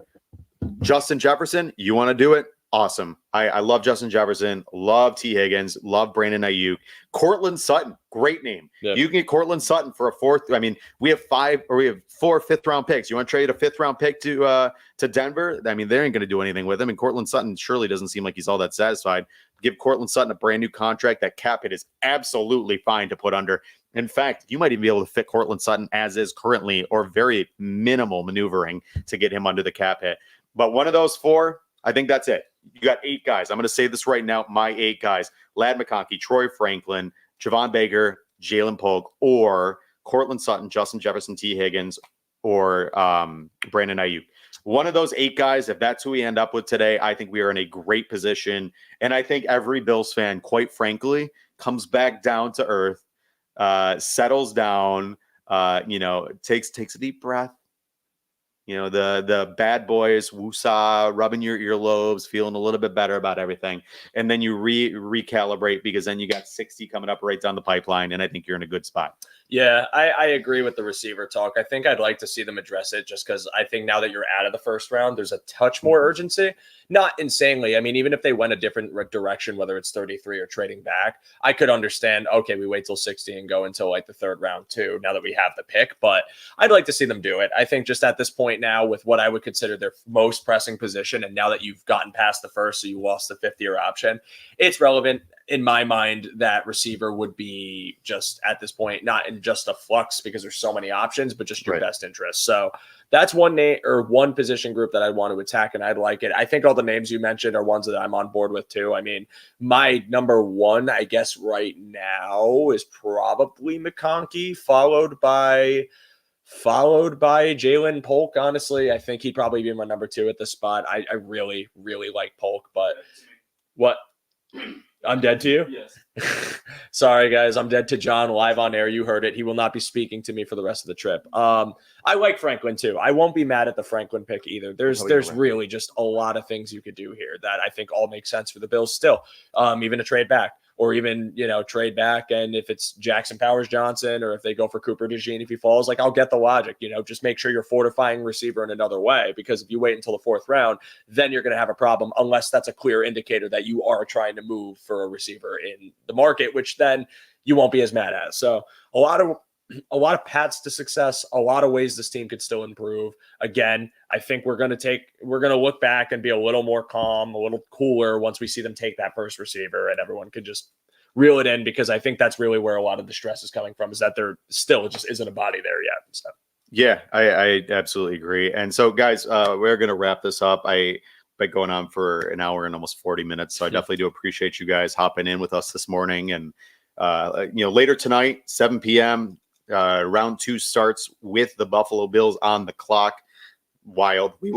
Speaker 2: Justin Jefferson, you want to do it? Awesome. I love Justin Jefferson, love T. Higgins, love Brandon Ayuk. Cortland Sutton, great name. Yep. You can get Cortland Sutton for a 4th. I mean, we have 4 5th-round picks. You want to trade a 5th-round pick to Denver? I mean, they ain't going to do anything with him. And Cortland Sutton surely doesn't seem like he's all that satisfied. Give Cortland Sutton a brand new contract. That cap hit is absolutely fine to put under. In fact, you might even be able to fit Cortland Sutton as is currently, or very minimal maneuvering to get him under the cap hit. But one of those 4, I think that's it. You got 8 guys. I'm going to say this right now. My 8 guys: Ladd McConkey, Troy Franklin, Javon Baker, Jalen Polk, or Cortland Sutton, Justin Jefferson, T. Higgins, or Brandon Ayuk. One of those 8 guys, if that's who we end up with today, I think we are in a great position. And I think every Bills fan, quite frankly, comes back down to earth, settles down, takes a deep breath, You know, the bad boys, woosah, rubbing your earlobes, feeling a little bit better about everything. And then you recalibrate, because then you got 60 coming up right down the pipeline. And I think you're in a good spot.
Speaker 1: Yeah, I agree with the receiver talk. I think I'd like to see them address it, just because I think now that you're out of the first round, there's a touch more urgency. Not insanely. I mean, even if they went a different direction, whether it's 33 or trading back, I could understand, okay, we wait till 60 and go until like the third round too, now that we have the pick. But I'd like to see them do it. I think just at this point now, with what I would consider their most pressing position, and now that you've gotten past the first, so you lost the 50-year option, it's relevant in my mind that receiver would be just at this point, not in just a flux because there's so many options, but just your best interest. So that's one name or one position group that I'd want to attack, and I'd like it. I think all the names you mentioned are ones that I'm on board with too. I mean, my number one, I guess right now, is probably McConkey, followed by Jalen Polk. Honestly, I think he'd probably be my number two at this spot. I really, really like Polk, but what? I'm dead to you?
Speaker 3: Yes.
Speaker 1: Sorry, guys. I'm dead to John live on air. You heard it. He will not be speaking to me for the rest of the trip. I like Franklin too. I won't be mad at the Franklin pick either. There's really just a lot of things you could do here that I think all make sense for the Bills still. Even a trade back, or even, trade back. And if it's Jackson Powers Johnson, or if they go for Cooper DeJean, if he falls, like, I'll get the logic, just make sure you're fortifying receiver in another way, because if you wait until the fourth round, then you're going to have a problem, unless that's a clear indicator that you are trying to move for a receiver in the market, which then you won't be as mad at. So a lot of paths to success, a lot of ways this team could still improve. Again, I think we're going to look back and be a little more calm, a little cooler once we see them take that first receiver, and everyone could just reel it in, because I think that's really where a lot of the stress is coming from, is that there still just isn't a body there yet. So.
Speaker 2: Yeah, I absolutely agree. And so, guys, we're going to wrap this up. I've been going on for an hour and almost 40 minutes. So I definitely do appreciate you guys hopping in with us this morning. And, later tonight, 7 p.m., round 2 starts with the Buffalo Bills on the clock. Wild. We